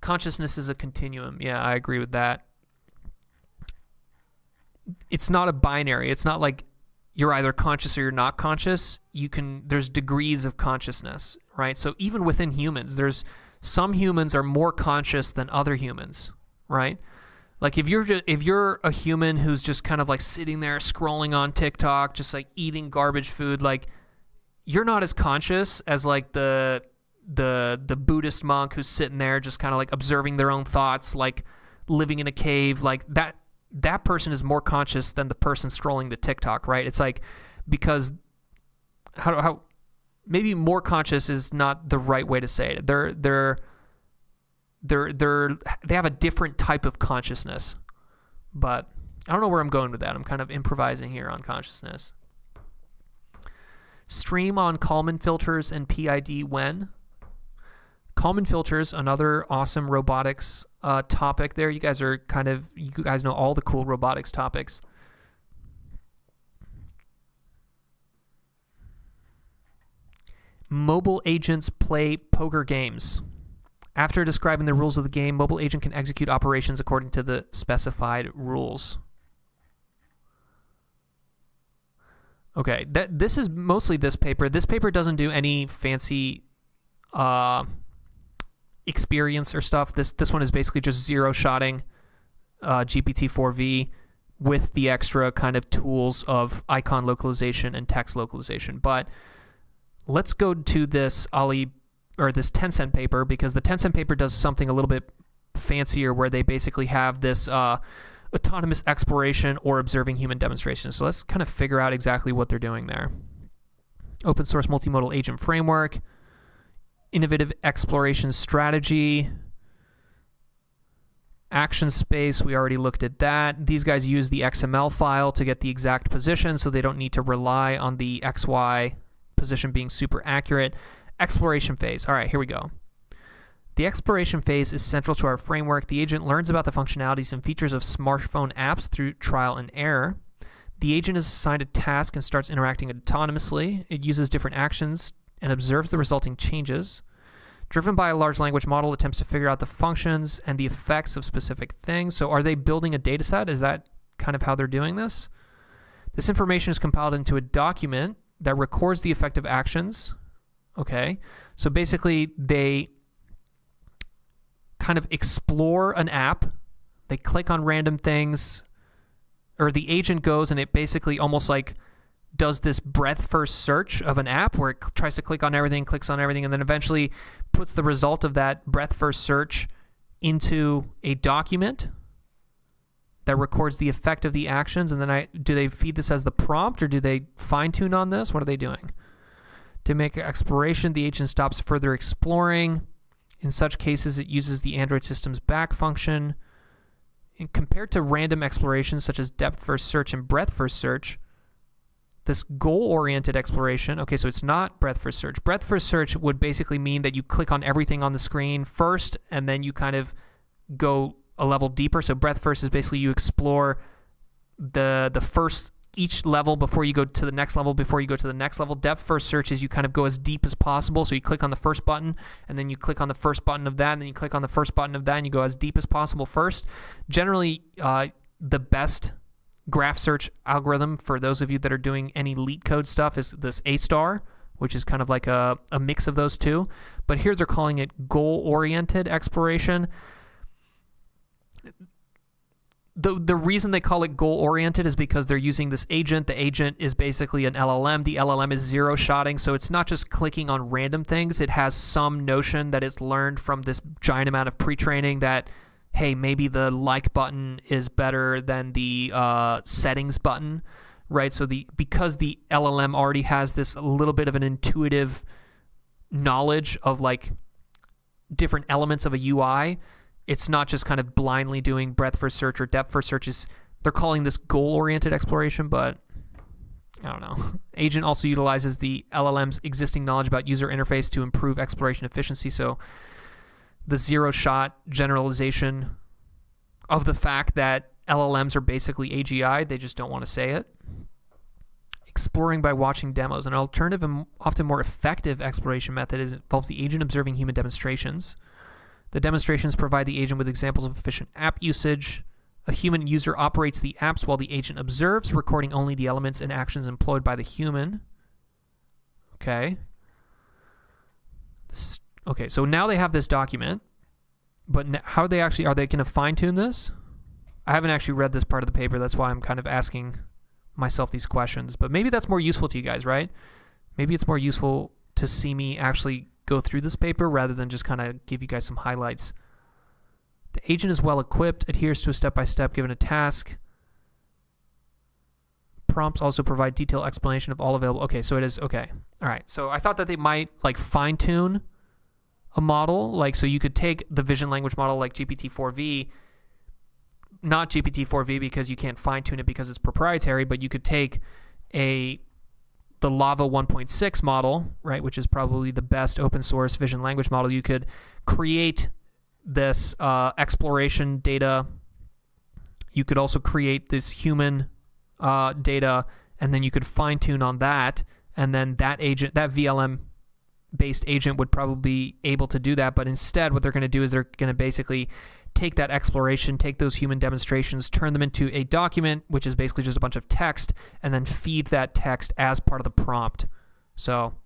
Consciousness is a continuum. Yeah, I agree with that. It's not a binary. It's not like you're either conscious or you're not conscious. There's degrees of consciousness, right? So even within humans, there's some humans are more conscious than other humans, right? Like if you're a human who's just kind of like sitting there scrolling on TikTok, just like eating garbage food, like you're not as conscious as like the Buddhist monk who's sitting there just kind of like observing their own thoughts, like living in a cave. Like that person is more conscious than the person scrolling the TikTok, right? It's like, because how maybe more conscious is not the right way to say it. They have a different type of consciousness, but I don't know where I'm going with that. I'm kind of improvising here on consciousness. Stream on Kalman filters and PID when. Kalman filters, another awesome robotics topic there. You guys know all the cool robotics topics. Mobile agents play poker games. After describing the rules of the game, mobile agent can execute operations according to the specified rules. Okay, this is mostly this paper. This paper doesn't do any fancy experience or stuff. This one is basically just zero-shotting GPT-4V with the extra kind of tools of icon localization and text localization. But let's go to this this Tencent paper, because the Tencent paper does something a little bit fancier where they basically have this autonomous exploration or observing human demonstration. So let's kind of figure out exactly what they're doing there. Open source multimodal agent framework, innovative exploration strategy, action space, we already looked at that. These guys use the XML file to get the exact position, so they don't need to rely on the XY position being super accurate. Exploration phase. All right, here we go. The exploration phase is central to our framework. The agent learns about the functionalities and features of smartphone apps through trial and error. The agent is assigned a task and starts interacting autonomously. It uses different actions and observes the resulting changes. Driven by a large language model, attempts to figure out the functions and the effects of specific things. So are they building a data set? Is that kind of how they're doing this? This information is compiled into a document that records the effective actions. Okay, so basically they kind of explore an app. They click on random things, or the agent goes and it basically almost like does this breadth first search of an app where it tries to click on everything, clicks on everything, and then eventually puts the result of that breadth first search into a document that records the effect of the actions. And then do they feed this as the prompt, or do they fine tune on this? What are they doing? To make exploration, the agent stops further exploring. In such cases, it uses the Android system's back function. And compared to random explorations such as depth first search and breadth first search, this goal-oriented exploration, okay, so it's not breadth first search. Breadth first search would basically mean that you click on everything on the screen first, and then you kind of go a level deeper. So breadth first is basically you explore the first each level before you go to the next level, before you go to the next level. Depth first search is you kind of go as deep as possible. So you click on the first button, and then you click on the first button of that, and then you click on the first button of that, and you go as deep as possible first. Generally, the best graph search algorithm for those of you that are doing any leet code stuff is this A-star, which is kind of like a mix of those two. But here they're calling it goal-oriented exploration. The reason they call it goal-oriented is because they're using this agent. The agent is basically an LLM. The LLM is zero-shotting, so it's not just clicking on random things. It has some notion that it's learned from this giant amount of pre-training that, hey, maybe the like button is better than the settings button, right? So because the LLM already has this little bit of an intuitive knowledge of like different elements of a UI, it's not just kind of blindly doing breadth first search or depth first searches. They're calling this goal-oriented exploration, but I don't know. Agent also utilizes the LLM's existing knowledge about user interface to improve exploration efficiency. So the zero-shot generalization of the fact that LLMs are basically AGI, they just don't want to say it. Exploring by watching demos. An alternative and often more effective exploration method involves the agent observing human demonstrations. The demonstrations provide the agent with examples of efficient app usage. A human user operates the apps while the agent observes, recording only the elements and actions employed by the human. Okay. Okay, so now they have this document, but how are they going to fine-tune this? I haven't actually read this part of the paper. That's why I'm kind of asking myself these questions. But maybe that's more useful to you guys, right? Maybe it's more useful to see me actually go through this paper rather than just kind of give you guys some highlights. The agent is well equipped, adheres to a step-by-step given a task. Prompts also provide detailed explanation of all available. Okay, so it is, okay. All right, so I thought that they might like fine-tune a model. Like, so you could take the vision language model like GPT-4V, not GPT-4V because you can't fine-tune it because it's proprietary, but you could take the Llama 1.6 model, right, which is probably the best open source vision language model. You could create this exploration data. You could also create this human data, and then you could fine-tune on that, and then that VLM-based agent would probably be able to do that. But instead, what they're going to do is they're going to basically take that exploration, take those human demonstrations, turn them into a document, which is basically just a bunch of text, and then feed that text as part of the prompt. So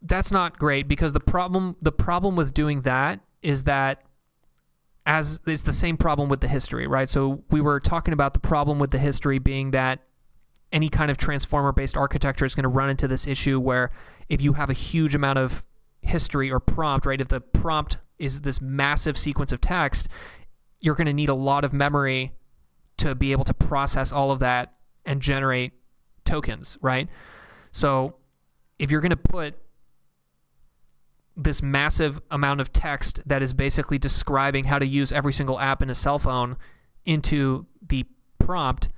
that's not great, because the problem with doing that is that as is the same problem with the history, right? So we were talking about the problem with the history being that any kind of transformer-based architecture is going to run into this issue where if you have a huge amount of history or prompt, right? If the prompt is this massive sequence of text, you're going to need a lot of memory to be able to process all of that and generate tokens, right? So if you're going to put this massive amount of text that is basically describing how to use every single app in a cell phone into the prompt,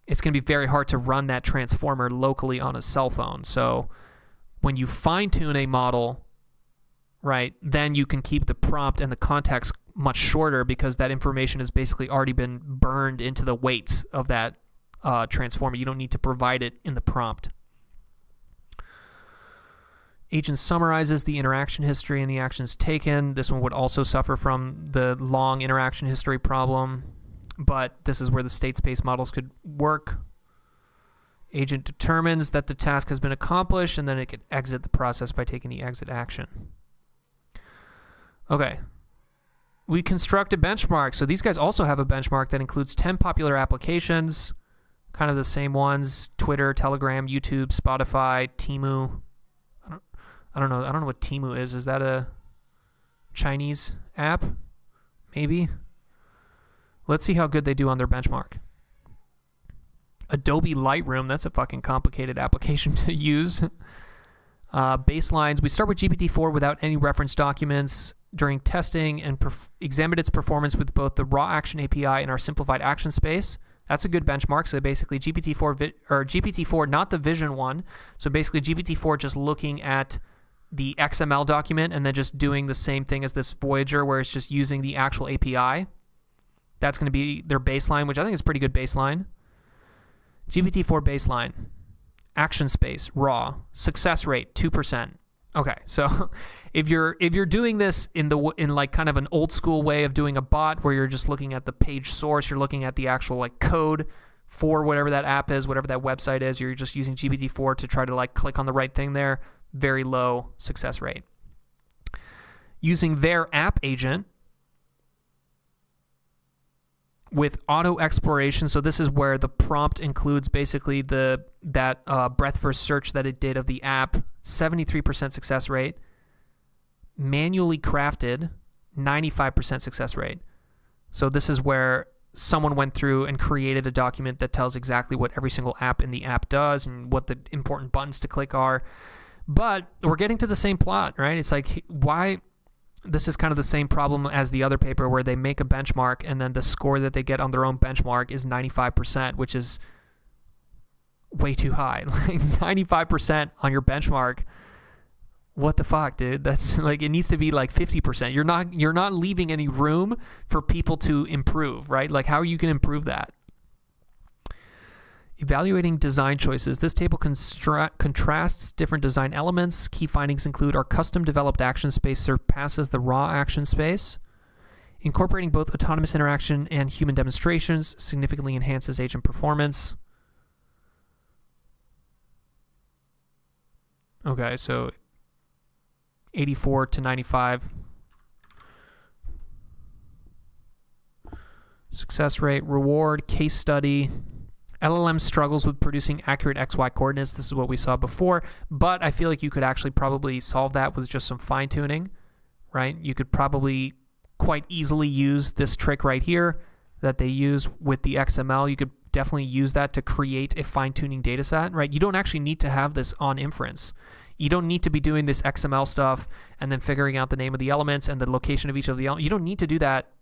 it's going to be very hard to run that transformer locally on a cell phone. So when you fine-tune a model, right, then you can keep the prompt and the context much shorter because that information has basically already been burned into the weights of that transformer. You don't need to provide it in the prompt. Agent summarizes the interaction history and the actions taken. This one would also suffer from the long interaction history problem, but this is where the state space models could work. Agent determines that the task has been accomplished, and then it could exit the process by taking the exit action. Okay. We construct a benchmark. So these guys also have a benchmark that includes 10 popular applications, kind of the same ones: Twitter, Telegram, YouTube, Spotify, Temu. I don't know what Temu is. Is that a Chinese app? Maybe. Let's see how good they do on their benchmark. Adobe Lightroom, that's a fucking complicated application to use. Baselines, we start with GPT-4 without any reference documents during testing and examined its performance with both the raw action API and our simplified action space. That's a good benchmark. So basically GPT-4, not the vision one. So basically GPT-4 just looking at the XML document and then just doing the same thing as this Voyager where it's just using the actual API. That's going to be their baseline, which I think is a pretty good baseline. GPT-4 baseline, action space, raw, success rate 2%. Okay, so if you're doing this in like kind of an old school way of doing a bot where you're just looking at the page source, you're looking at the actual like code for whatever that app is, whatever that website is, you're just using GPT-4 to try to like click on the right thing there, very low success rate. Using their app agent with auto exploration, so this is where the prompt includes basically that breadth first search that it did of the app, 73% success rate. Manually crafted, 95% success rate. So this is where someone went through and created a document that tells exactly what every single app in the app does and what the important buttons to click are. But we're getting to the same plot, right? It's like, why? This is kind of the same problem as the other paper where they make a benchmark and then the score that they get on their own benchmark is 95%, which is way too high. Like 95% on your benchmark. What the fuck, dude? That's like, it needs to be like 50%. You're not leaving any room for people to improve, right? Like how you can improve that. Evaluating design choices. This table contrasts different design elements. Key findings include our custom developed action space surpasses the raw action space. Incorporating both autonomous interaction and human demonstrations significantly enhances agent performance. Okay, so 84 to 95. Success rate, reward, case study. LLM struggles with producing accurate XY coordinates. This is what we saw before, but I feel like you could actually probably solve that with just some fine tuning, right? You could probably quite easily use this trick right here that they use with the XML. You could definitely use that to create a fine-tuning data set, right? You don't actually need to have this on inference. You don't need to be doing this XML stuff and then figuring out the name of the elements and the location of each of the elements. You don't need to do that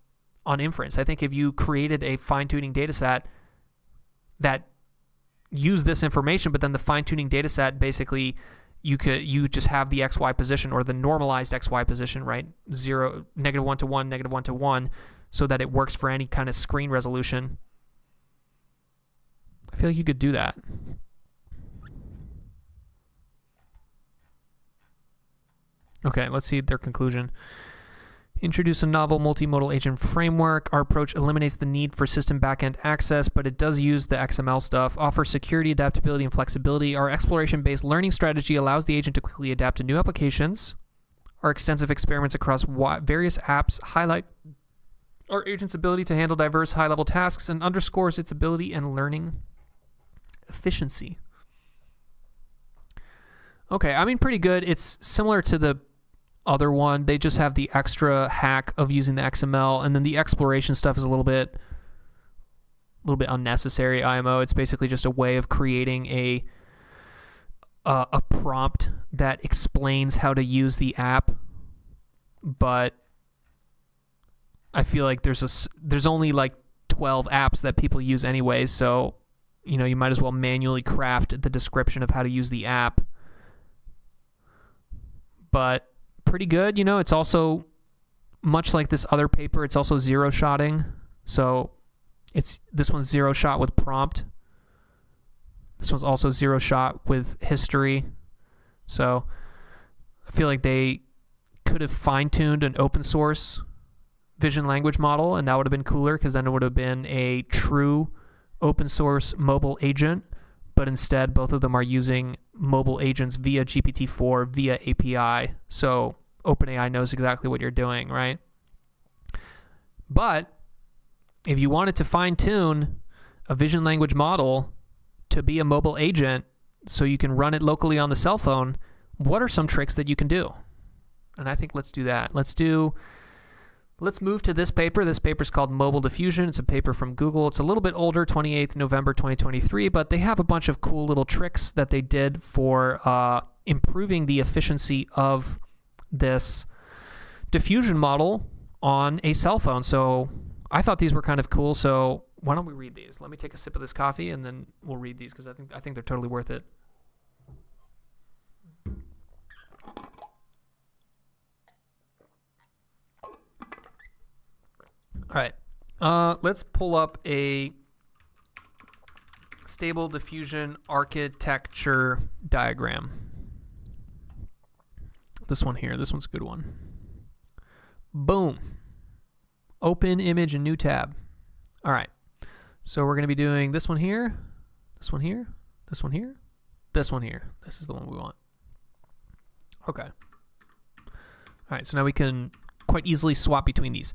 on inference. I think if you created a fine-tuning data set that use this information, but then the fine-tuning data set basically you just have the XY position or the normalized XY position, right? -1 to 1, -1 to 1, so that it works for any kind of screen resolution. I feel like you could do that. Okay, let's see their conclusion. Introduce a novel multimodal agent framework. Our approach eliminates the need for system backend access, but it does use the XML stuff. Offers security, adaptability, and flexibility. Our exploration-based learning strategy allows the agent to quickly adapt to new applications. Our extensive experiments across various apps highlight our agent's ability to handle diverse high-level tasks and underscores its ability and learning efficiency. Okay, I mean, pretty good. It's similar to the other one. They just have the extra hack of using the XML, and then the exploration stuff is a little bit unnecessary. IMO. It's basically just a way of creating a prompt that explains how to use the app, but I feel like there's only like 12 apps that people use anyways, so you might as well manually craft the description of how to use the app. But pretty good. It's also much like this other paper. It's also zero-shotting. So this one's zero-shot with prompt. This one's also zero-shot with history. So I feel like they could have fine-tuned an open source vision language model, and that would have been cooler because then it would have been a true open source mobile agent. But instead, both of them are using mobile agents via GPT-4, via API. So OpenAI knows exactly what you're doing, right? But if you wanted to fine-tune a vision language model to be a mobile agent so you can run it locally on the cell phone, what are some tricks that you can do? And I think let's do that. Let's move to this paper. This paper is called Mobile Diffusion. It's a paper from Google. It's a little bit older, 28th November 2023, but they have a bunch of cool little tricks that they did for improving the efficiency of this diffusion model on a cell phone. So I thought these were kind of cool. So why don't we read these? Let me take a sip of this coffee and then we'll read these because I think they're totally worth it. All right, let's pull up a stable diffusion architecture diagram. This one here, this one's a good one. Boom. Open image and new tab. All right, so we're going to be doing this one here, this one here, this one here, this one here. This is the one we want. Okay. All right, so now we can quite easily swap between these.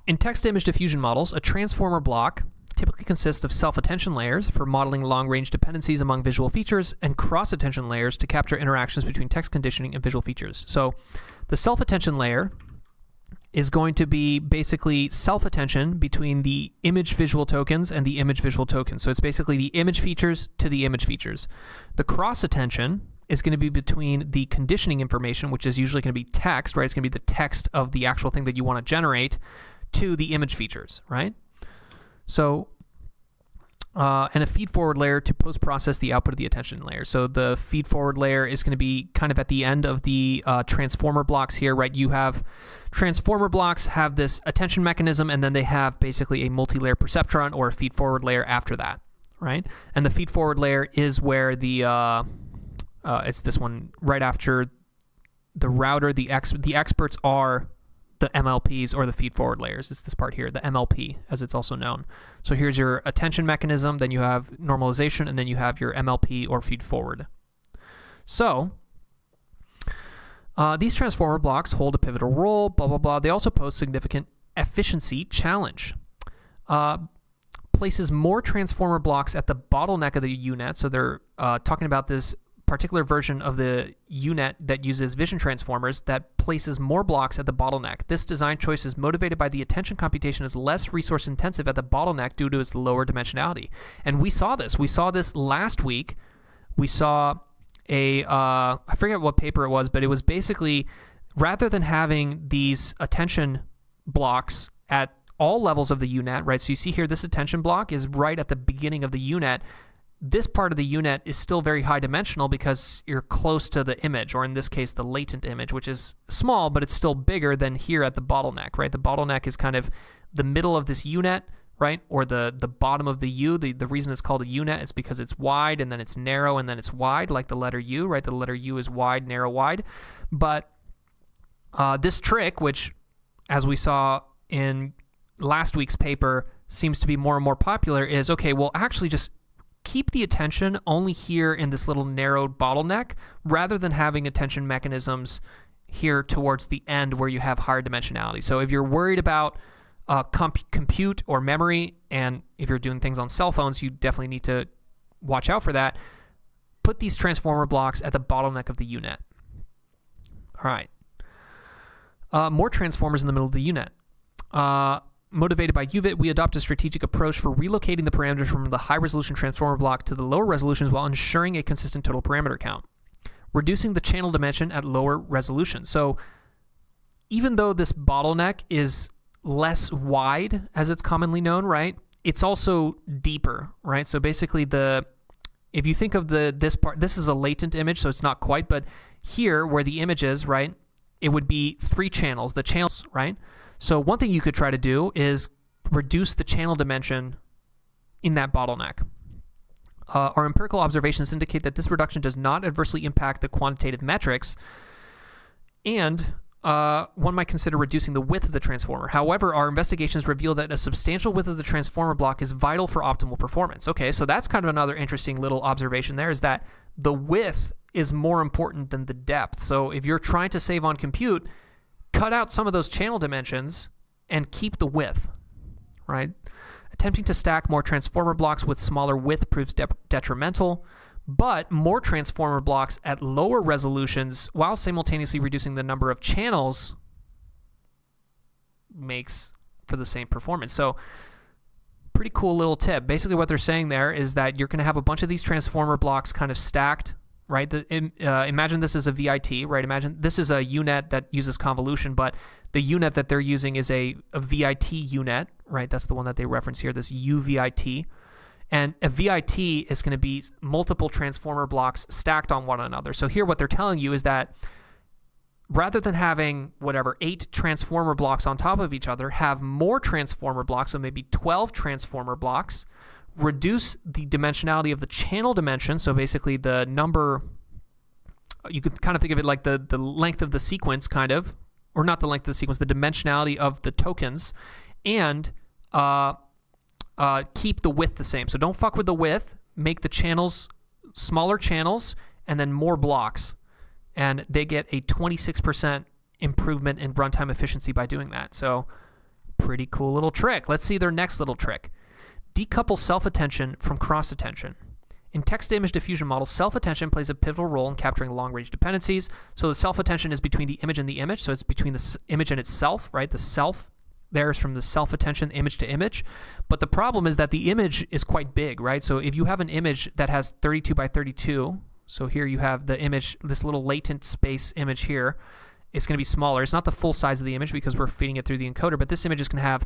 In text-to-image diffusion models, a transformer block typically consists of self-attention layers for modeling long-range dependencies among visual features and cross-attention layers to capture interactions between text conditioning and visual features. So the self-attention layer is going to be basically self-attention between the image visual tokens and the image visual tokens. So it's basically the image features to the image features. The cross-attention is going to be between the conditioning information, which is usually going to be text, right? It's going to be the text of the actual thing that you want to generate, to the image features, right? So, and a feed-forward layer to post-process the output of the attention layer. So the feed-forward layer is going to be kind of at the end of the transformer blocks here, right? You have transformer blocks have this attention mechanism, and then they have basically a multi-layer perceptron or a feed-forward layer after that, right? And the feed-forward layer is where the it's this one right after the router. The experts are the MLPs or the feed-forward layers. It's this part here, the MLP, as it's also known. So here's your attention mechanism, then you have normalization, and then you have your MLP or feed-forward. So these transformer blocks hold a pivotal role, blah, blah, blah. They also pose significant efficiency challenge. Places more transformer blocks at the bottleneck of the UNet. So they're talking about this particular version of the UNet that uses vision transformers that places more blocks at the bottleneck. This design choice is motivated by the attention computation is less resource intensive at the bottleneck due to its lower dimensionality. And we saw this. We saw this last week. We saw I forget what paper it was, but it was basically rather than having these attention blocks at all levels of the UNet, right? So you see here, this attention block is right at the beginning of the UNet. This part of the UNet is still very high dimensional because you're close to the image, or in this case, the latent image, which is small, but it's still bigger than here at the bottleneck, right? The bottleneck is kind of the middle of this UNet, right? Or the bottom of the U. The reason it's called a UNet is because it's wide, and then it's narrow, and then it's wide, like the letter U, right? The letter U is wide, narrow, wide. But this trick, which, as we saw in last week's paper, seems to be more and more popular, is, okay, well, actually just keep the attention only here in this little narrowed bottleneck rather than having attention mechanisms here towards the end where you have higher dimensionality. So if you're worried about compute or memory, and if you're doing things on cell phones, you definitely need to watch out for that. Put these transformer blocks at the bottleneck of the UNet. All right. More transformers in the middle of the UNet. Motivated by UVIT, we adopt a strategic approach for relocating the parameters from the high-resolution transformer block to the lower resolutions while ensuring a consistent total parameter count. Reducing the channel dimension at lower resolution. So even though this bottleneck is less wide, as it's commonly known, right, it's also deeper, right? So basically if you think of this part, this is a latent image, so it's not quite, but here where the image is, right, it would be 3 channels, the channels, right? So one thing you could try to do is reduce the channel dimension in that bottleneck. Our empirical observations indicate that this reduction does not adversely impact the quantitative metrics, and one might consider reducing the width of the transformer. However, our investigations reveal that a substantial width of the transformer block is vital for optimal performance. Okay, so that's kind of another interesting little observation there, is that the width is more important than the depth. So if you're trying to save on compute, cut out some of those channel dimensions and keep the width, right? Attempting to stack more transformer blocks with smaller width proves detrimental, but more transformer blocks at lower resolutions while simultaneously reducing the number of channels makes for the same performance. So pretty cool little tip. Basically what they're saying there is that you're going to have a bunch of these transformer blocks kind of stacked, right? Imagine this is a VIT, right? Imagine this is a UNet that uses convolution, but the UNet that they're using is a VIT UNet, right? That's the one that they reference here, this UVIT. And a VIT is going to be multiple transformer blocks stacked on one another. So here what they're telling you is that rather than having 8 transformer blocks on top of each other, have more transformer blocks, so maybe 12 transformer blocks, reduce the dimensionality of the channel dimension, so basically the number, you could kind of think of it like the length of the sequence, kind of, or not the length of the sequence, the dimensionality of the tokens, and keep the width the same. So don't fuck with the width, make the channels smaller channels, and then more blocks. And they get a 26% improvement in runtime efficiency by doing that. So pretty cool little trick. Let's see their next little trick. Decouple self-attention from cross-attention. In text-to-image diffusion models, self-attention plays a pivotal role in capturing long-range dependencies. So the self-attention is between the image and the image. So it's between the image and itself, right? The self there is from the self-attention image to image. But the problem is that the image is quite big, right? So if you have an image that has 32 by 32, so here you have the image, this little latent space image here, it's going to be smaller. It's not the full size of the image because we're feeding it through the encoder, but this image is going to have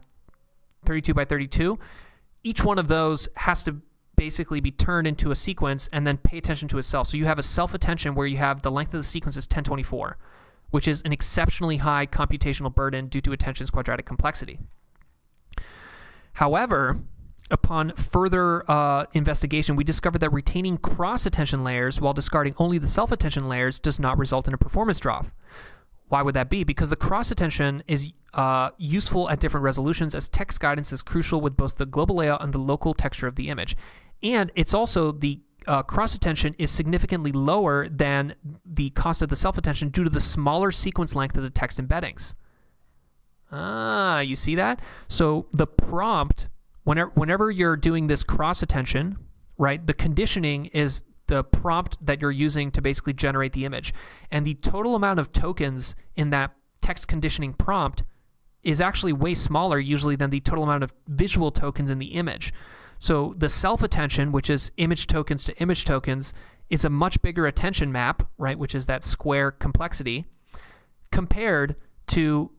32 by 32. Each one of those has to basically be turned into a sequence and then pay attention to itself. So you have a self-attention where you have the length of the sequence is 1024, which is an exceptionally high computational burden due to attention's quadratic complexity. However, Upon further investigation, we discovered that retaining cross-attention layers while discarding only the self-attention layers does not result in a performance drop. Why would that be? Because the cross-attention is useful at different resolutions, as text guidance is crucial with both the global layout and the local texture of the image. And it's also the cross-attention is significantly lower than the cost of the self-attention due to the smaller sequence length of the text embeddings. You see that? So the prompt, whenever you're doing this cross-attention, right, the conditioning is the prompt that you're using to basically generate the image. And the total amount of tokens in that text conditioning prompt is actually way smaller usually than the total amount of visual tokens in the image. So the self-attention, which is image tokens to image tokens, is a much bigger attention map, right, which is that square complexity, compared to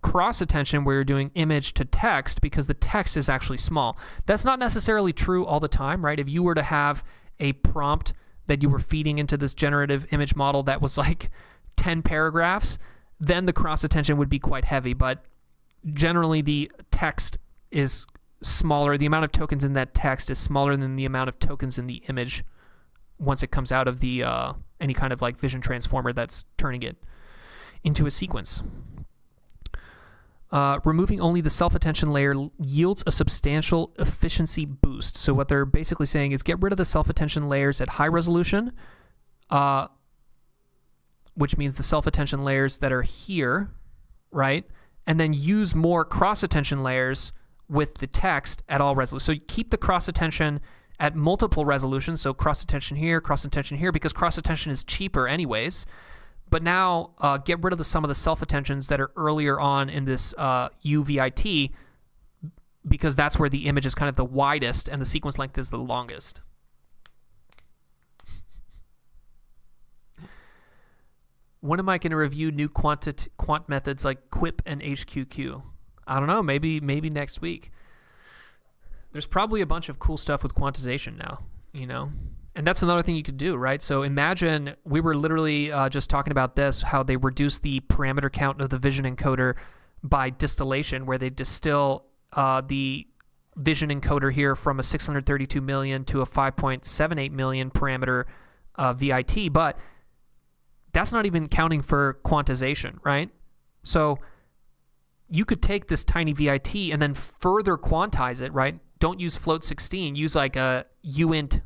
cross-attention where you're doing image to text, because the text is actually small. That's not necessarily true all the time, right? If you were to have a prompt that you were feeding into this generative image model that was like 10 paragraphs, then the cross-attention would be quite heavy. But generally the text is smaller. The amount of tokens in that text is smaller than the amount of tokens in the image once it comes out of the any kind of like vision transformer that's turning it into a sequence. Removing only the self-attention layer yields a substantial efficiency boost. So what they're basically saying is get rid of the self-attention layers at high resolution, which means the self-attention layers that are here, right? And then use more cross-attention layers with the text at all resolutions. So you keep the cross-attention at multiple resolutions, so cross-attention here, because cross-attention is cheaper anyways. But now get rid of some of the self-attentions that are earlier on in this UVIT, because that's where the image is kind of the widest and the sequence length is the longest. When am I going to review new quant methods like QUIP and HQQ? I don't know, maybe next week. There's probably a bunch of cool stuff with quantization now, you know? And that's another thing you could do, right? So imagine we were literally just talking about this, how they reduce the parameter count of the vision encoder by distillation, where they distill the vision encoder here from a 632 million to a 5.78 million parameter VIT. But that's not even counting for quantization, right? So you could take this tiny VIT and then further quantize it, right? Don't use float 16, use like a uint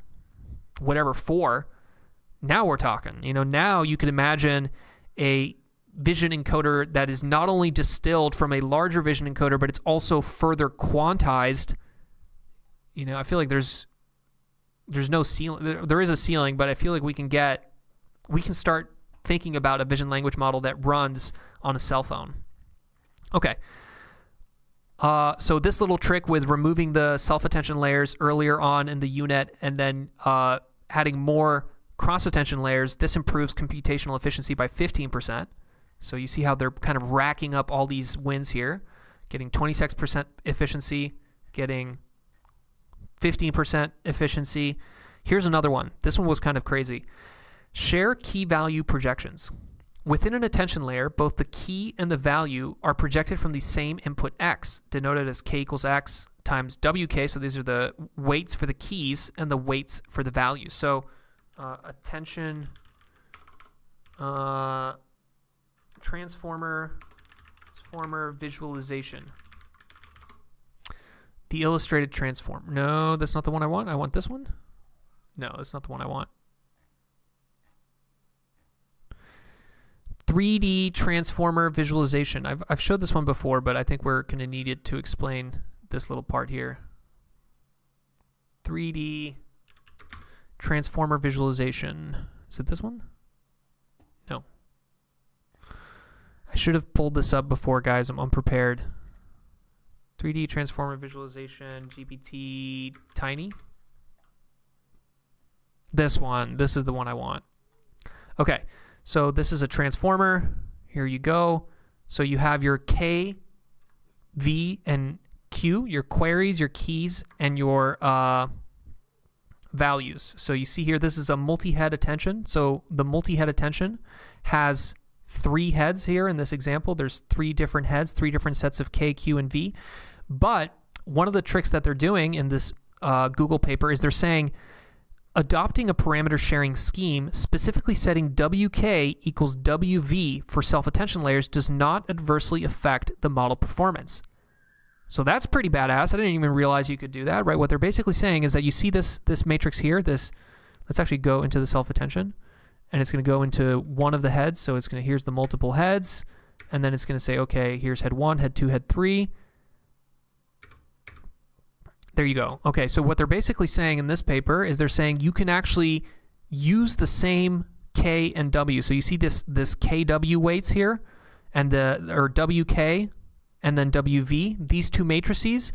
whatever 4. Now we're talking. You know, now you could imagine a vision encoder that is not only distilled from a larger vision encoder, but it's also further quantized. You know, I feel like there's no ceiling. There is a ceiling, but I feel like we can start thinking about a vision language model that runs on a cell phone. Okay. So this little trick with removing the self-attention layers earlier on in the UNet and then adding more cross-attention layers, this improves computational efficiency by 15%. So you see how they're kind of racking up all these wins here, getting 26% efficiency, getting 15% efficiency. Here's another one. This one was kind of crazy. Share key value projections. Within an attention layer, both the key and the value are projected from the same input x, denoted as k equals x times wk. So these are the weights for the keys and the weights for the values. So attention transformer visualization. The illustrated transform. No, that's not the one I want. I want this one. No, that's not the one I want. 3D transformer visualization. I've showed this one before, but I think we're going to need it to explain this little part here. 3D transformer visualization. Is it this one? No. I should have pulled this up before, guys. I'm unprepared. 3D transformer visualization, GPT Tiny. This one. This is the one I want. Okay. So this is a transformer. Here you go. So you have your K, V, and Q, your queries, your keys, and your values. So you see here, this is a multi-head attention. So the multi-head attention has 3 heads here in this example. There's 3 different heads, 3 different sets of K, Q, and V. But one of the tricks that they're doing in this Google paper is they're saying adopting a parameter sharing scheme, specifically setting WK equals WV for self-attention layers, does not adversely affect the model performance. So that's pretty badass. I didn't even realize you could do that, right? What they're basically saying is that you see this matrix here, let's actually go into the self-attention, and it's going to go into one of the heads. So here's the multiple heads, and then it's going to say, okay, here's head 1, head 2, head 3. There you go. Okay, so what they're basically saying in this paper is they're saying you can actually use the same K and W. So you see this KW weights here, and or WK and then WV. These two matrices,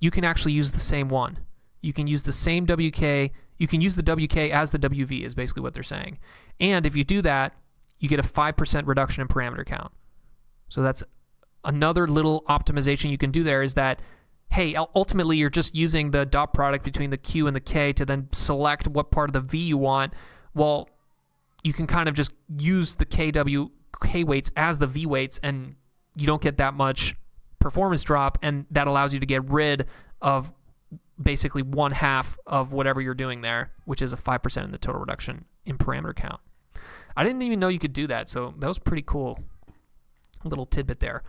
you can actually use the same one. You can use the same WK. You can use the WK as the WV is basically what they're saying. And if you do that, you get a 5% reduction in parameter count. So that's another little optimization you can do there, is that, hey, ultimately you're just using the dot product between the Q and the K to then select what part of the V you want. Well, you can kind of just use the K weights as the V weights, and you don't get that much performance drop, and that allows you to get rid of basically 1/2 of whatever you're doing there, which is a 5% in the total reduction in parameter count. I didn't even know you could do that, so that was pretty cool. A little tidbit there.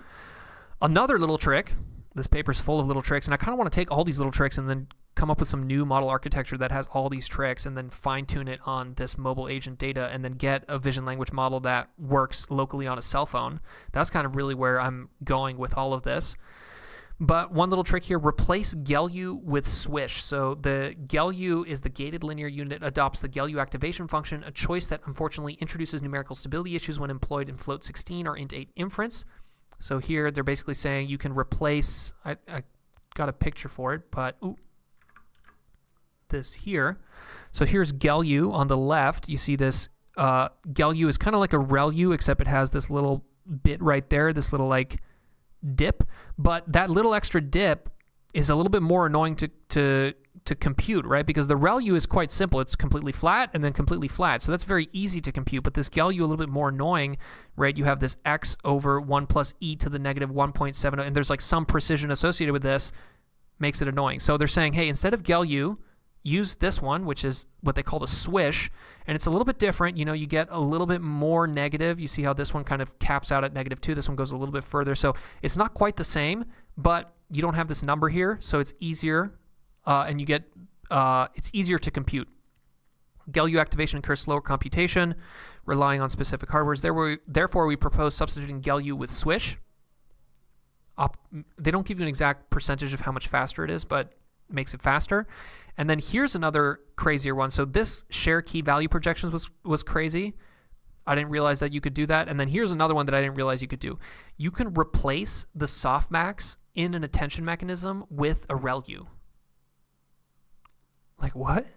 Another little trick. This paper's full of little tricks, and I kind of want to take all these little tricks and then come up with some new model architecture that has all these tricks, and then fine-tune it on this mobile agent data, and then get a vision language model that works locally on a cell phone. That's kind of really where I'm going with all of this. But one little trick here, replace GELU with Swish. So the GELU is the gated linear unit, adopts the GELU activation function, a choice that unfortunately introduces numerical stability issues when employed in float 16 or int8 inference. So here they're basically saying you can replace, I got a picture for it, but this here. So here's GELU on the left. You see this GELU is kind of like a ReLU, except it has this little bit right there, this little like dip. But that little extra dip is a little bit more annoying to compute, right? Because the ReLU is quite simple. It's completely flat and then completely flat. So that's very easy to compute. But this GELU a little bit more annoying, right? You have this x over 1 plus e to the negative 1.7, and there's like some precision associated with this, makes it annoying. So they're saying, hey, instead of GELU, use this one, which is what they call the Swish, and it's a little bit different. You know, you get a little bit more negative. You see how this one kind of caps out at -2. This one goes a little bit further. So it's not quite the same, but you don't have this number here, so it's easier, and you get it's easier to compute. GELU activation incurs slower computation, relying on specific hardwares. Therefore, we propose substituting GELU with Swish. They don't give you an exact percentage of how much faster it is, but makes it faster. And then here's another crazier one. So this share key value projections was crazy. I didn't realize that you could do that. And then here's another one that I didn't realize you could do. You can replace the softmax in an attention mechanism with a ReLU. Like what?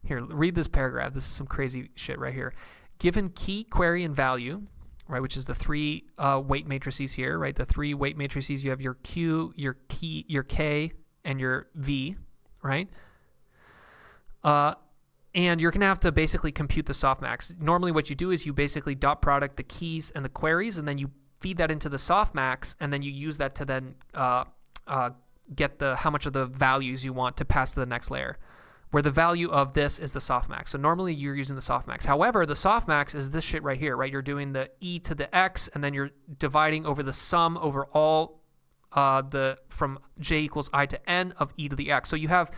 Here, read this paragraph. This is some crazy shit right here. Given key, query, and value, right, which is the three weight matrices here, right? The three weight matrices, you have your Q, your key, your K, and your V, right? And you're going to have to basically compute the softmax. Normally what you do is you basically dot product the keys and the queries, and then you feed that into the softmax, and then you use that to then get how much of the values you want to pass to the next layer, where the value of this is the softmax. So normally you're using the softmax. However, the softmax is this shit right here, right? You're doing the e to the x, and then you're dividing over the sum over all from j equals I to n of e to the x. So you have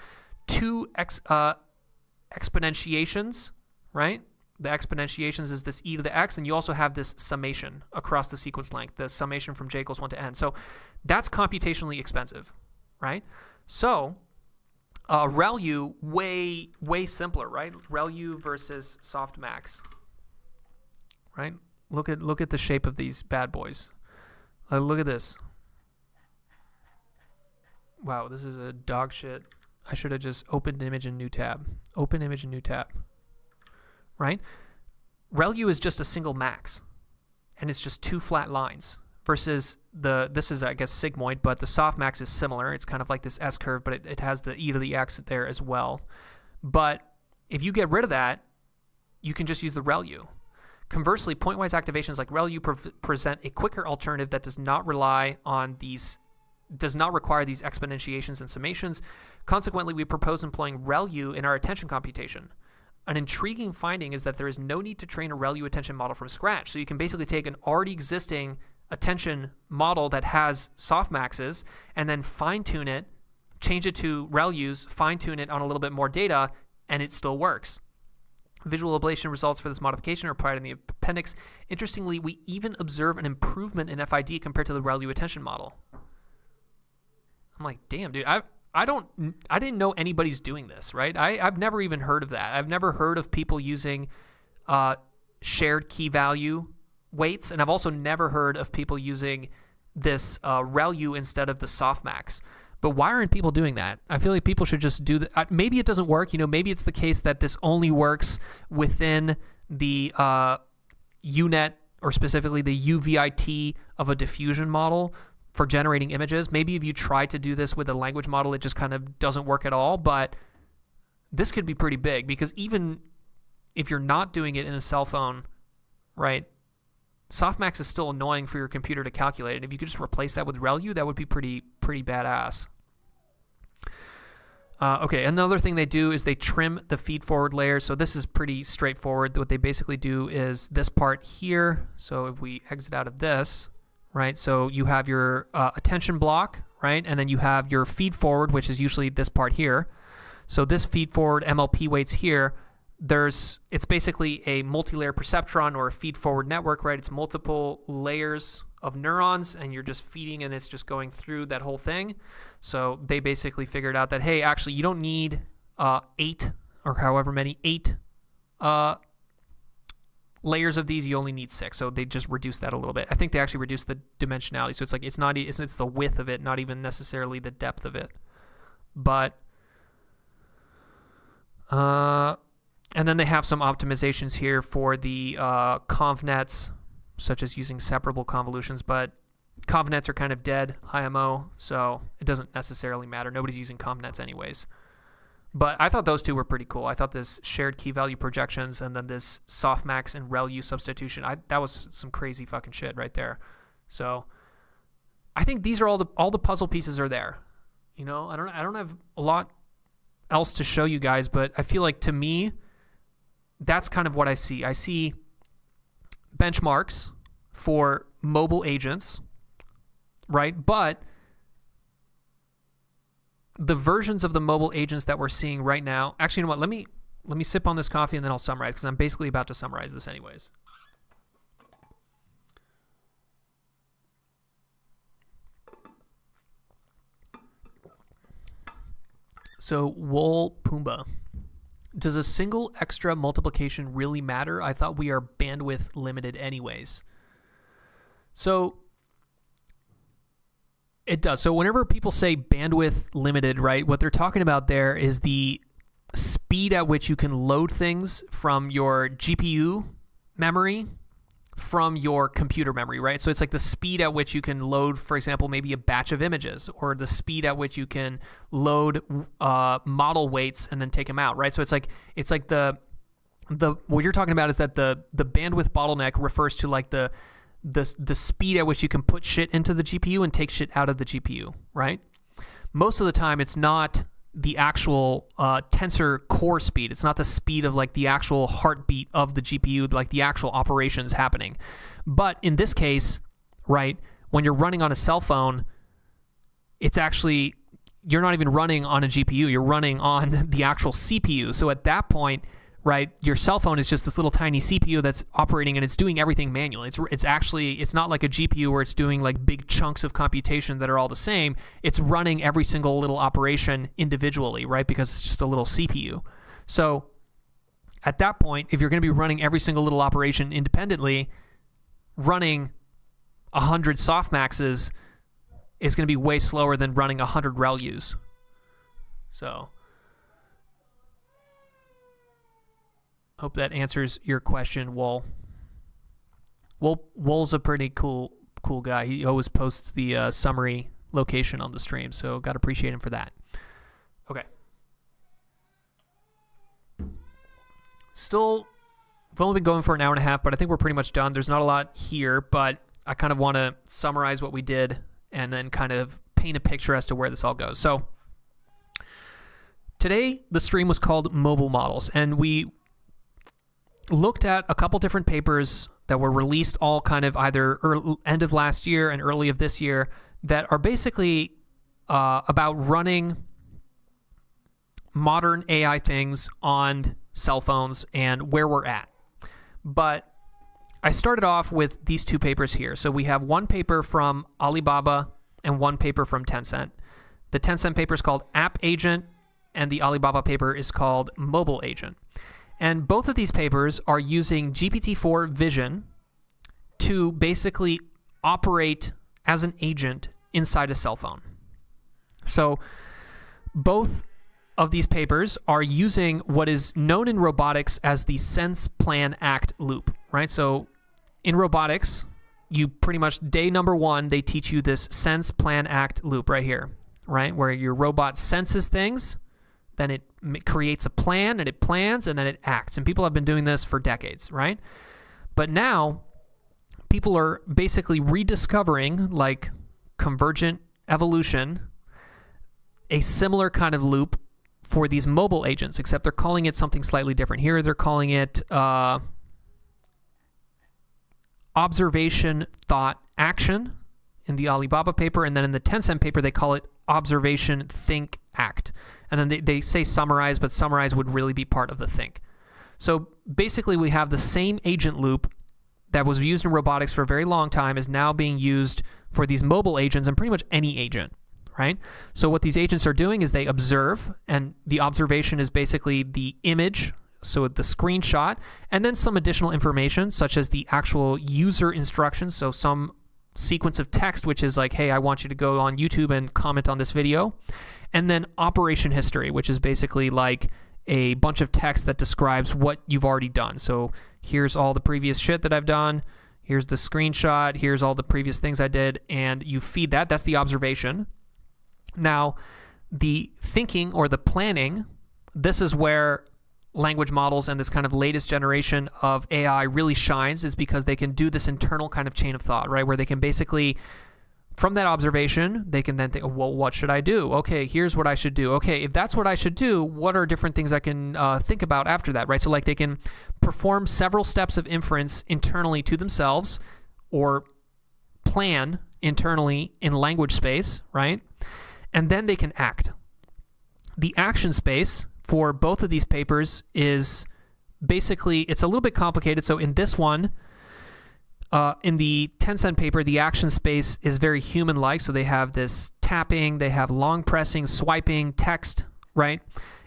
two exponentiations, right? The exponentiations is this e to the x, and you also have this summation across the sequence length, the summation from j equals 1 to n. So that's computationally expensive, right? So ReLU, way simpler, right? ReLU versus softmax, right? Look at the shape of these bad boys. Look at this. Wow, this is a dog shit. I should have just opened image in new tab. Open image in new tab. Right? ReLU is just a single max, and it's just two flat lines. Versus this is, I guess, sigmoid, but the softmax is similar. It's kind of like this S curve, but it has the e to the x there as well. But if you get rid of that, you can just use the ReLU. Conversely, pointwise activations like ReLU present a quicker alternative that does not rely on these does not require these exponentiations and summations. Consequently, we propose employing ReLU in our attention computation. An intriguing finding is that there is no need to train a ReLU attention model from scratch. So you can basically take an already existing attention model that has softmaxes and then fine-tune it, change it to ReLUs, fine-tune it on a little bit more data, and it still works. Visual ablation results for this modification are provided in the appendix. Interestingly, we even observe an improvement in FID compared to the ReLU attention model. I'm like, damn, dude, I didn't know anybody's doing this, right? I've never even heard of that. I've never heard of people using shared key value weights, and I've also never heard of people using this ReLU instead of the softmax. But why aren't people doing that? I feel like people should just do that. Maybe it doesn't work. Maybe it's the case that this only works within the UNet, or specifically the UVIT of a diffusion model for generating images. Maybe if you try to do this with a language model, it just kind of doesn't work at all. But this could be pretty big, because even if you're not doing it in a cell phone, right, softmax is still annoying for your computer to calculate. And if you could just replace that with ReLU, that would be pretty badass. Okay, another thing they do is they trim the feed-forward layers. So this is pretty straightforward. What they basically do is this part here. So if we exit out of this, right, so you have your attention block, right, and then you have your feed-forward, which is usually this part here. So this feed-forward MLP weights here, it's basically a multi-layer perceptron or a feed-forward network, right? It's multiple layers of neurons, and you're just feeding, and it's just going through that whole thing. So they basically figured out that, hey, actually, you don't need 8 or however many, 8 layers of these. You only need 6. So they just reduced that a little bit. I think they actually reduced the dimensionality. So it's like it's the width of it, not even necessarily the depth of it. But and then they have some optimizations here for the convnets, such as using separable convolutions, but convnets are kind of dead IMO, so it doesn't necessarily matter. Nobody's using convnets anyways. But I thought those two were pretty cool. I thought this shared key value projections and then this softmax and ReLU substitution, that was some crazy fucking shit right there. So I think these are all the puzzle pieces are there. I don't have a lot else to show you guys, but I feel like, to me, that's kind of what I see. I see benchmarks for mobile agents, right? But the versions of the mobile agents that we're seeing right now, actually, you know what? Let me sip on this coffee and then I'll summarize, because I'm basically about to summarize this anyways. So, Wool Pumbaa. Does a single extra multiplication really matter? I thought we are bandwidth limited anyways. So it does. So whenever people say bandwidth limited, right, what they're talking about there is the speed at which you can load things from your GPU memory from your computer memory, right? So it's like the speed at which you can load, for example, maybe a batch of images, or the speed at which you can load model weights and then take them out, right? So it's like the what you're talking about is that the bandwidth bottleneck refers to like the speed at which you can put shit into the GPU and take shit out of the GPU, right? Most of the time, it's not the actual tensor core speed. It's not the speed of like the actual heartbeat of the GPU, like the actual operations happening. But in this case, right, when you're running on a cell phone, it's actually, you're not even running on a GPU, you're running on the actual CPU. So at that point, right, your cell phone is just this little tiny CPU that's operating, and it's doing everything manually. It's not like a GPU where it's doing like big chunks of computation that are all the same. It's running every single little operation individually, right, because it's just a little CPU. So at that point, if you're going to be running every single little operation independently, running 100 softmaxes is going to be way slower than running 100 ReLUs. So hope that answers your question, Wool. Wool's a pretty cool guy. He always posts the summary location on the stream, so got to appreciate him for that. Okay. Still, we've only been going for an hour and a half, but I think we're pretty much done. There's not a lot here, but I kind of want to summarize what we did and then kind of paint a picture as to where this all goes. So today, the stream was called Mobile Models, and we looked at a couple different papers that were released all kind of either end of last year and early of this year that are basically about running modern AI things on cell phones and where we're at. But I started off with these two papers here. So we have one paper from Alibaba and one paper from Tencent. The Tencent paper is called App Agent, and the Alibaba paper is called Mobile Agent. And both of these papers are using GPT-4 Vision to basically operate as an agent inside a cell phone. So both of these papers are using what is known in robotics as the sense, plan, act loop, right? So in robotics, you pretty much, day number one, they teach you this sense, plan, act loop right here, right? Where your robot senses things, then it creates a plan, and it plans, and then it acts. And people have been doing this for decades, right? But now, people are basically rediscovering, like convergent evolution, a similar kind of loop for these mobile agents, except they're calling it something slightly different. Here, they're calling it observation, thought, action in the Alibaba paper, and then in the Tencent paper, they call it observation, think, act. And then they say summarize, but summarize would really be part of the think. So basically, we have the same agent loop that was used in robotics for a very long time is now being used for these mobile agents and pretty much any agent, right? So what these agents are doing is they observe, and the observation is basically the image, so the screenshot, and then some additional information, such as the actual user instructions, so some sequence of text, which is like, hey, I want you to go on YouTube and comment on this video. And then operation history, which is basically like a bunch of text that describes what you've already done. So here's all the previous shit that I've done. Here's the screenshot. Here's all the previous things I did. And you feed that. That's the observation. Now, the thinking or the planning, this is where language models and this kind of latest generation of AI really shines, is because they can do this internal kind of chain of thought, right? Where they can basically, from that observation, they can then think, well, what should I do? Okay, here's what I should do. Okay, if that's what I should do, what are different things I can think about after that, right? So like they can perform several steps of inference internally to themselves or plan internally in language space, right? And then they can act. The action space for both of these papers is basically, it's a little bit complicated. So in this one, in the Tencent paper, the action space is very human-like. So they have this tapping, they have long pressing, swiping, text, right?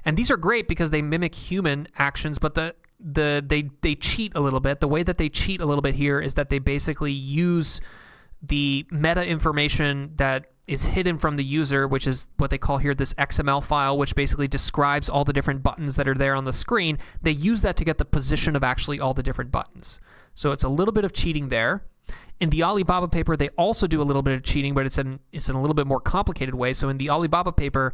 And these are great because they mimic human actions, but they cheat a little bit. The way that they cheat a little bit here is that they basically use the meta information that is hidden from the user, which is what they call here this XML file, which basically describes all the different buttons that are there on the screen. They use that to get the position of actually all the different buttons. So it's a little bit of cheating there. In the Alibaba paper, they also do a little bit of cheating, but it's in a little bit more complicated way. So in the Alibaba paper,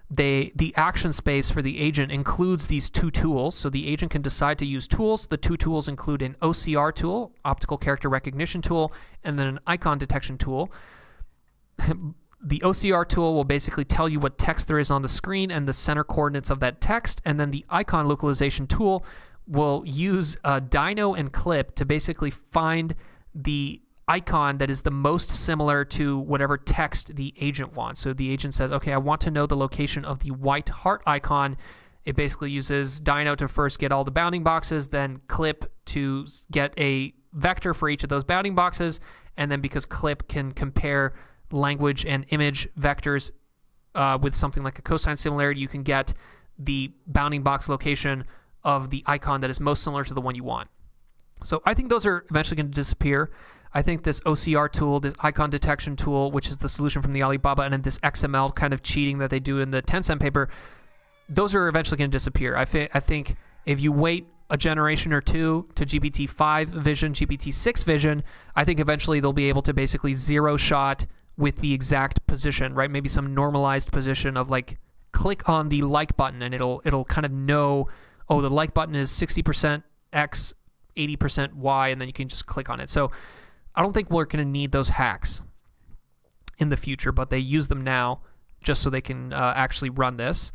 the action space for the agent includes these two tools. So the agent can decide to use tools. The two tools include an OCR tool, optical character recognition tool, and then an icon detection tool. The OCR tool will basically tell you what text there is on the screen and the center coordinates of that text, and then the icon localization tool will use Dino and Clip to basically find the icon that is the most similar to whatever text the agent wants. So the agent says, okay, I want to know the location of the white heart icon. It basically uses Dino to first get all the bounding boxes, then Clip to get a vector for each of those bounding boxes, and then because Clip can compare language and image vectors with something like a cosine similarity, you can get the bounding box location of the icon that is most similar to the one you want. So I think those are eventually going to disappear. I think this OCR tool, this icon detection tool, which is the solution from the Alibaba, and then this XML kind of cheating that they do in the Tencent paper, those are eventually going to disappear. I think if you wait a generation or two to GPT-5 vision, GPT-6 vision, I think eventually they'll be able to basically zero shot with the exact position, right? Maybe some normalized position of like click on the like button and it'll kind of know, oh, the like button is 60% X, 80% Y, and then you can just click on it. So I don't think we're going to need those hacks. in the future, but they use them now just so they can actually run this.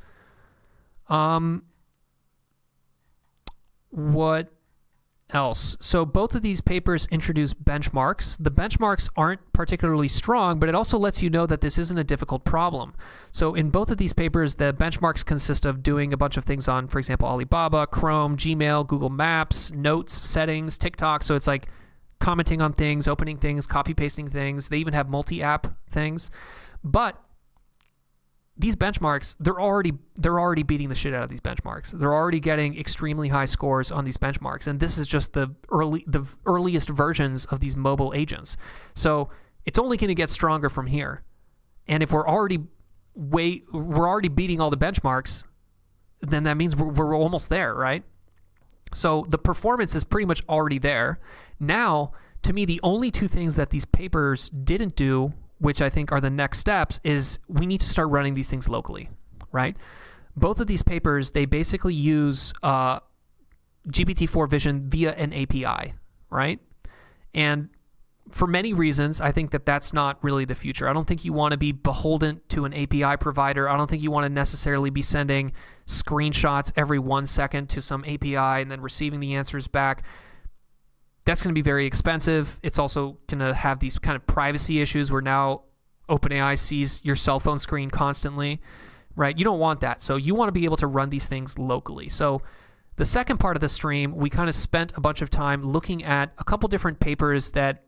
What else? So both of these papers introduce benchmarks. The benchmarks aren't particularly strong, but it also lets you know that this isn't a difficult problem. So in both of these papers, the benchmarks consist of doing a bunch of things on, for example, Alibaba, Chrome, Gmail, Google Maps, Notes, Settings, TikTok. So it's like commenting on things, opening things, copy pasting things. They even have multi-app things. But these benchmarks, they're already beating the shit out of these benchmarks. They're already getting extremely high scores on these benchmarks, and this is just the earliest versions of these mobile agents. So it's only going to get stronger from here. And if we're already beating all the benchmarks, then that means we're almost there, right? So the performance is pretty much already there. Now, to me, the only two things that these papers didn't do, which I think are the next steps, is we need to start running these things locally, right? Both of these papers, they basically use GPT-4 Vision via an API, right? And for many reasons, I think that that's not really the future. I don't think you want to be beholden to an API provider. I don't think you want to necessarily be sending screenshots every 1 second to some API and then receiving the answers back. That's going to be very expensive. It's also going to have these kind of privacy issues where now OpenAI sees your cell phone screen constantly, right? You don't want that. So you want to be able to run these things locally. So the second part of the stream, we kind of spent a bunch of time looking at a couple different papers that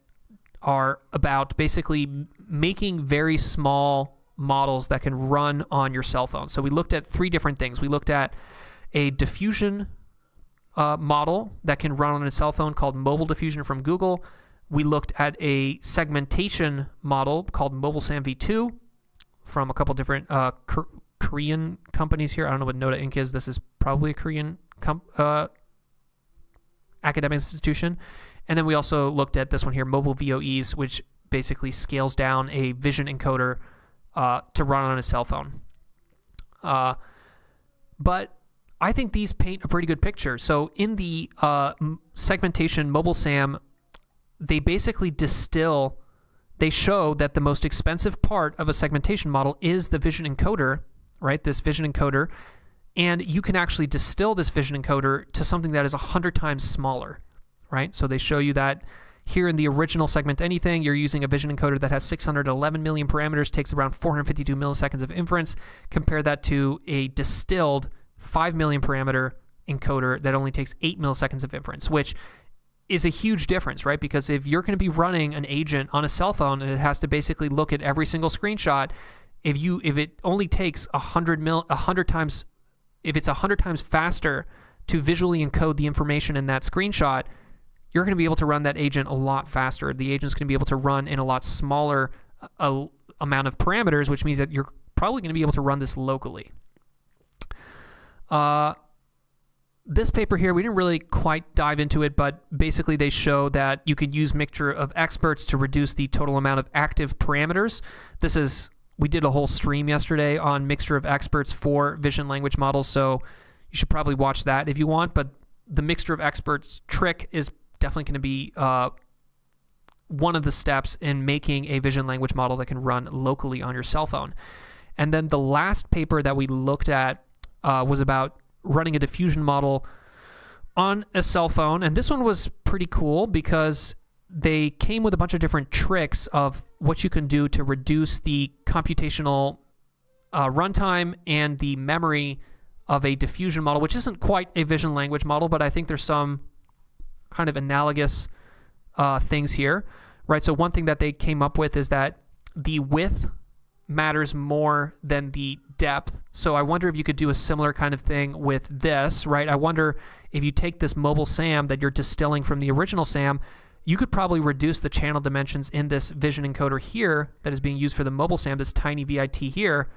are about basically making very small models that can run on your cell phone. So we looked at 3 different things. We looked at a diffusion model that can run on a cell phone called Mobile Diffusion from Google. We looked at a segmentation model called MobileSam v2 from a couple different Korean companies here. I don't know what Noda Inc. is. This is probably a Korean academic institution. And then we also looked at this one here, Mobile VOEs, which basically scales down a vision encoder to run on a cell phone. But I think these paint a pretty good picture. So in the segmentation MobileSam, they basically they show that the most expensive part of a segmentation model is the vision encoder, right? This vision encoder. And you can actually distill this vision encoder to something that is 100 times smaller, right? So they show you that here in the original Segment Anything, you're using a vision encoder that has 611 million parameters, takes around 452 milliseconds of inference. Compare that to a distilled 5 million parameter encoder that only takes 8 milliseconds of inference, which is a huge difference, right? Because if you're going to be running an agent on a cell phone and it has to basically look at every single screenshot, if it only takes 100 times, if it's 100 times faster to visually encode the information in that screenshot, you're going to be able to run that agent a lot faster. The agent's going to be able to run in a lot smaller amount of parameters, which means that you're probably going to be able to run this locally. This paper here, we didn't really quite dive into it, but basically they show that you could use Mixture of Experts to reduce the total amount of active parameters. We did a whole stream yesterday on Mixture of Experts for vision language models, so you should probably watch that if you want, but the Mixture of Experts trick is definitely going to be one of the steps in making a vision language model that can run locally on your cell phone. And then the last paper that we looked at was about running a diffusion model on a cell phone. And this one was pretty cool because they came with a bunch of different tricks of what you can do to reduce the computational runtime and the memory of a diffusion model, which isn't quite a vision language model, but I think there's some kind of analogous things here, right? So one thing that they came up with is that the width matters more than the depth. So I wonder if you could do a similar kind of thing with this, right? I wonder if you take this MobileSam that you're distilling from the original SAM, you could probably reduce the channel dimensions in this vision encoder here that is being used for the MobileSam, this tiny VIT here,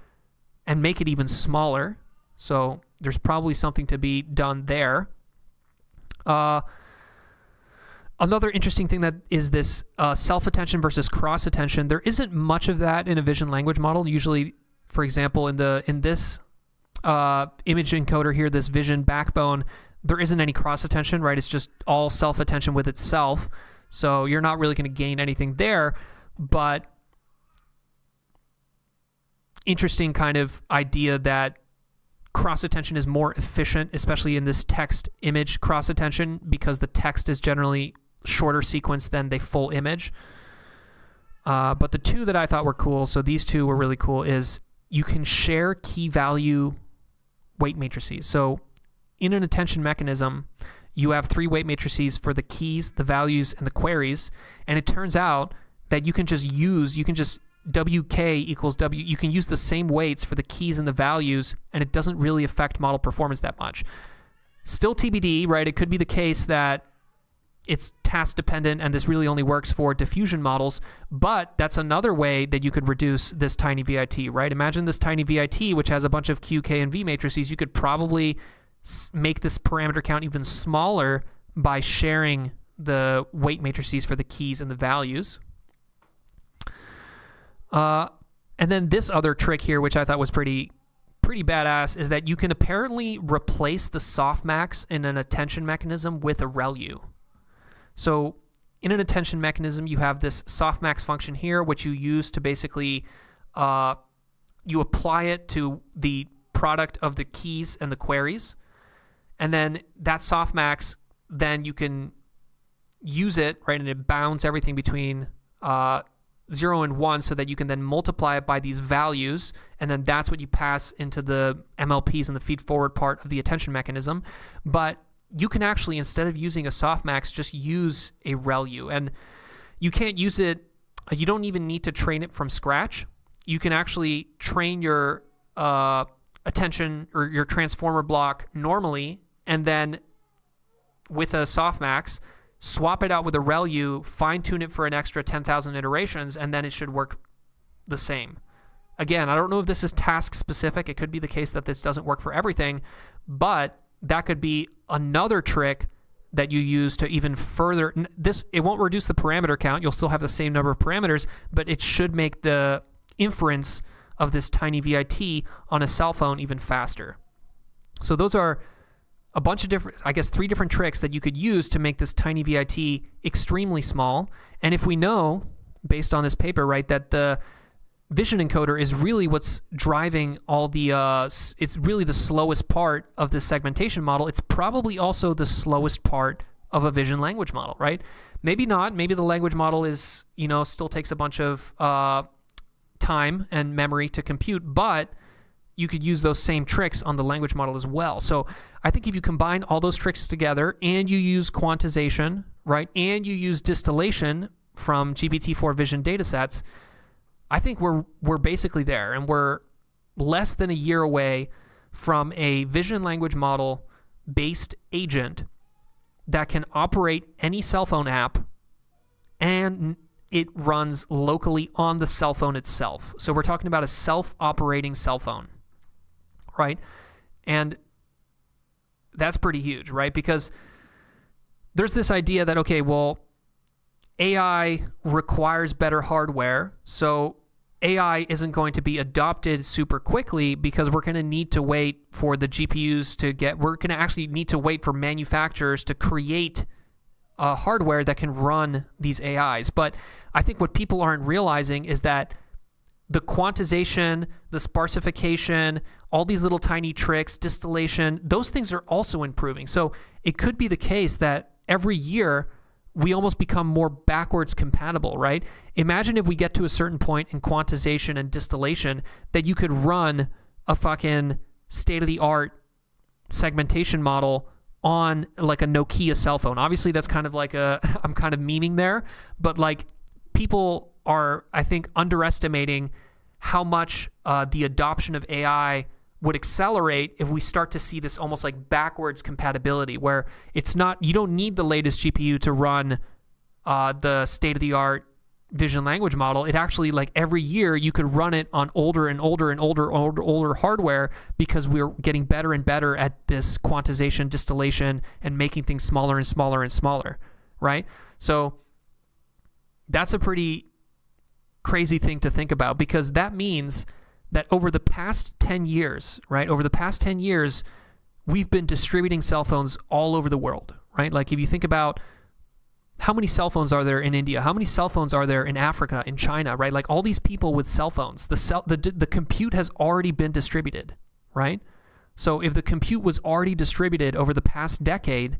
and make it even smaller. So there's probably something to be done there. Another interesting thing that is this self-attention versus cross-attention. There isn't much of that in a vision language model. Usually, for example, in this image encoder here, this vision backbone, there isn't any cross-attention, right? It's just all self-attention with itself. So you're not really going to gain anything there. But interesting kind of idea that cross attention is more efficient, especially in this text image cross attention, because the text is generally shorter sequence than the full image. But the two that I thought were cool, so these two were really cool, is you can share key value weight matrices. So in an attention mechanism, you have 3 weight matrices for the keys, the values, and the queries. And it turns out that you can just WK equals W. You can use the same weights for the keys and the values, and it doesn't really affect model performance that much. Still TBD, right? It could be the case that it's task dependent and this really only works for diffusion models, but that's another way that you could reduce this tiny VIT, right? Imagine this tiny VIT, which has a bunch of Q, K, and V matrices. You could probably make this parameter count even smaller by sharing the weight matrices for the keys and the values. And then this other trick here, which I thought was pretty badass, is that you can apparently replace the softmax in an attention mechanism with a ReLU. So in an attention mechanism, you have this softmax function here, which you use to basically, you apply it to the product of the keys and the queries. And then that softmax, then you can use it, right? And it bounds everything between 0 and 1 so that you can then multiply it by these values. And then that's what you pass into the MLPs and the feed forward part of the attention mechanism. But you can actually, instead of using a softmax, just use a ReLU. And you can't use it, you don't even need to train it from scratch. You can actually train your attention or your transformer block normally, and then with a softmax, swap it out with a ReLU, fine-tune it for an extra 10,000 iterations, and then it should work the same. Again, I don't know if this is task-specific. It could be the case that this doesn't work for everything, but that could be another trick that you use to even further this. It won't reduce the parameter count. You'll still have the same number of parameters, but it should make the inference of this tiny VIT on a cell phone even faster. So those are a bunch of different, I guess, 3 different tricks that you could use to make this tiny VIT extremely small. And if we know, based on this paper, right, that the vision encoder is really what's driving all the, it's really the slowest part of the segmentation model. It's probably also the slowest part of a vision language model, right? Maybe not. Maybe the language model is, still takes a bunch of time and memory to compute, but you could use those same tricks on the language model as well. So I think if you combine all those tricks together and you use quantization, right, and you use distillation from GPT-4 vision datasets, I think we're basically there, and we're less than a year away from a vision language model based agent that can operate any cell phone app, and it runs locally on the cell phone itself. So we're talking about a self-operating cell phone, right? And that's pretty huge, right? Because there's this idea that, okay, well, AI requires better hardware, so AI isn't going to be adopted super quickly because we're going to need to wait for the GPUs we're going to actually need to wait for manufacturers to create hardware that can run these AIs. But I think what people aren't realizing is that the quantization, the sparsification, all these little tiny tricks, distillation, those things are also improving. So it could be the case that every year we almost become more backwards compatible, right? Imagine if we get to a certain point in quantization and distillation that you could run a fucking state-of-the-art segmentation model on like a Nokia cell phone. Obviously, that's kind of like I'm kind of memeing there, but like people are, I think, underestimating how much the adoption of AI would accelerate if we start to see this almost like backwards compatibility where it's not, you don't need the latest GPU to run the state-of-the-art vision language model. It actually, like every year, you could run it on older and older and older hardware because we're getting better and better at this quantization, distillation, and making things smaller and smaller and smaller, right? So that's a pretty crazy thing to think about, because that means that over the past 10 years, right? Over the past 10 years, we've been distributing cell phones all over the world, right? Like if you think about how many cell phones are there in India? How many cell phones are there in Africa, in China, right? Like all these people with cell phones, the compute has already been distributed, right? So if the compute was already distributed over the past decade,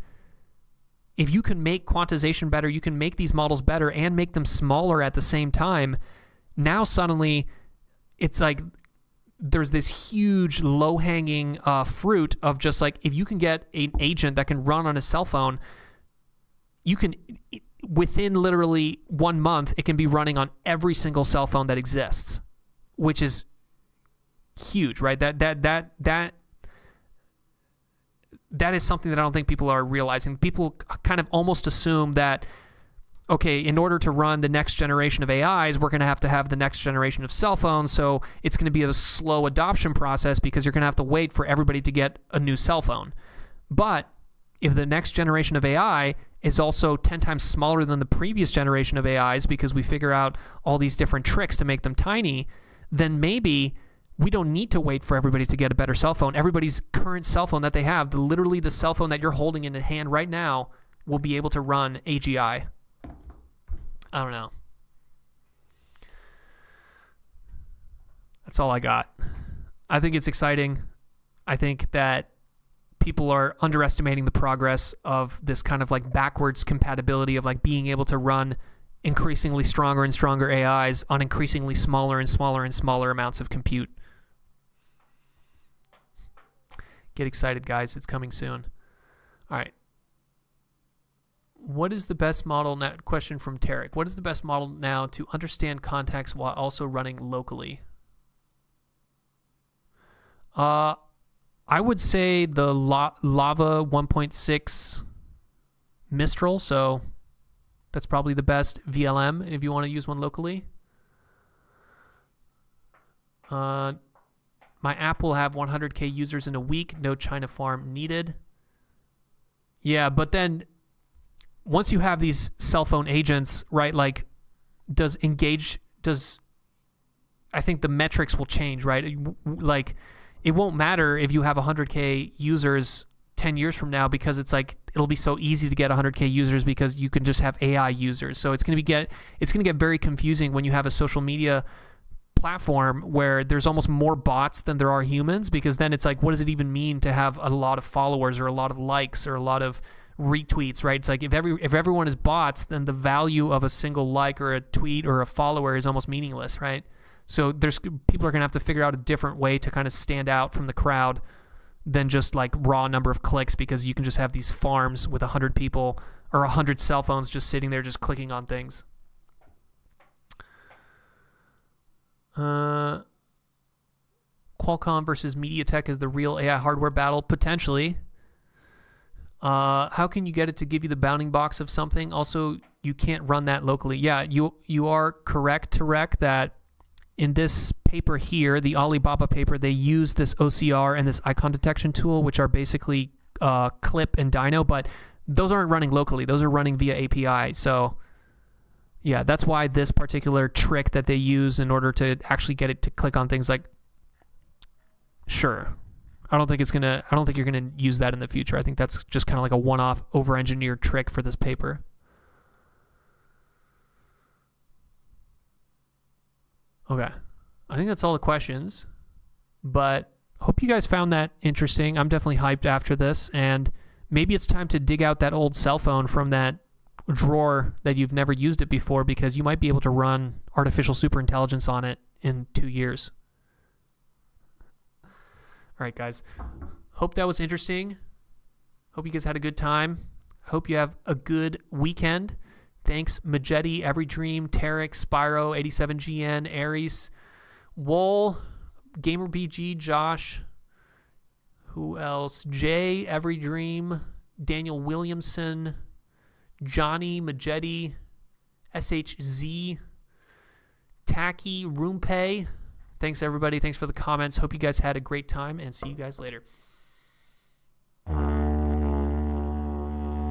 if you can make quantization better, you can make these models better and make them smaller at the same time, now suddenly it's like there's this huge low-hanging fruit of just like, if you can get an agent that can run on a cell phone, you can, within literally 1 month, it can be running on every single cell phone that exists, which is huge, right? That is something that I don't think people are realizing. People kind of almost assume that, okay, in order to run the next generation of AIs, we're going to have the next generation of cell phones, so it's going to be a slow adoption process because you're going to have to wait for everybody to get a new cell phone. But if the next generation of AI is also 10 times smaller than the previous generation of AIs because we figure out all these different tricks to make them tiny, then maybe we don't need to wait for everybody to get a better cell phone. Everybody's current cell phone that they have, literally the cell phone that you're holding in your hand right now, will be able to run AGI. I don't know. That's all I got. I think it's exciting. I think that people are underestimating the progress of this kind of like backwards compatibility of like being able to run increasingly stronger and stronger AIs on increasingly smaller and smaller and smaller amounts of compute. Get excited, guys. It's coming soon. All right. What is the best model now? Question from Tarek. What is the best model now to understand context while also running locally? I would say the Lava 1.6 Mistral. So that's probably the best VLM if you want to use one locally. My app will have 100K users in a week. No China farm needed. Yeah, but then once you have these cell phone agents, right, like I think the metrics will change, right? Like it won't matter if you have 100K users 10 years from now because it's like it'll be so easy to get 100K users because you can just have AI users. So it's going to get very confusing when you have a social media platform where there's almost more bots than there are humans, because then it's like, what does it even mean to have a lot of followers or a lot of likes or a lot of retweets, right? It's like if everyone is bots, then the value of a single like or a tweet or a follower is almost meaningless, right? So people are going to have to figure out a different way to kind of stand out from the crowd than just like raw number of clicks, because you can just have these farms with 100 people or 100 cell phones just sitting there just clicking on things. Qualcomm versus MediaTek is the real AI hardware battle, potentially. How can you get it to give you the bounding box of something? Also, you can't run that locally. Yeah, you are correct, Tarek, that in this paper here, the Alibaba paper, they use this OCR and this icon detection tool, which are basically Clip and Dino, but those aren't running locally. Those are running via API. So yeah, that's why this particular trick that they use in order to actually get it to click on things, like, sure. I don't think you're gonna use that in the future. I think that's just kind of like a one-off over-engineered trick for this paper. Okay. I think that's all the questions, but hope you guys found that interesting. I'm definitely hyped after this, and maybe it's time to dig out that old cell phone from that drawer that you've never used it before, because you might be able to run artificial superintelligence on it in 2 years. All right, guys. Hope that was interesting. Hope you guys had a good time. Hope you have a good weekend. Thanks, Majetti, Every Dream, Tarek, Spyro, 87GN, Aries, Wool, GamerBG, Josh. Who else? Jay, Every Dream, Daniel Williamson, Johnny, Majetti, SHZ, Tacky, Roompay. Thanks, everybody. Thanks for the comments. Hope you guys had a great time, and see you guys later.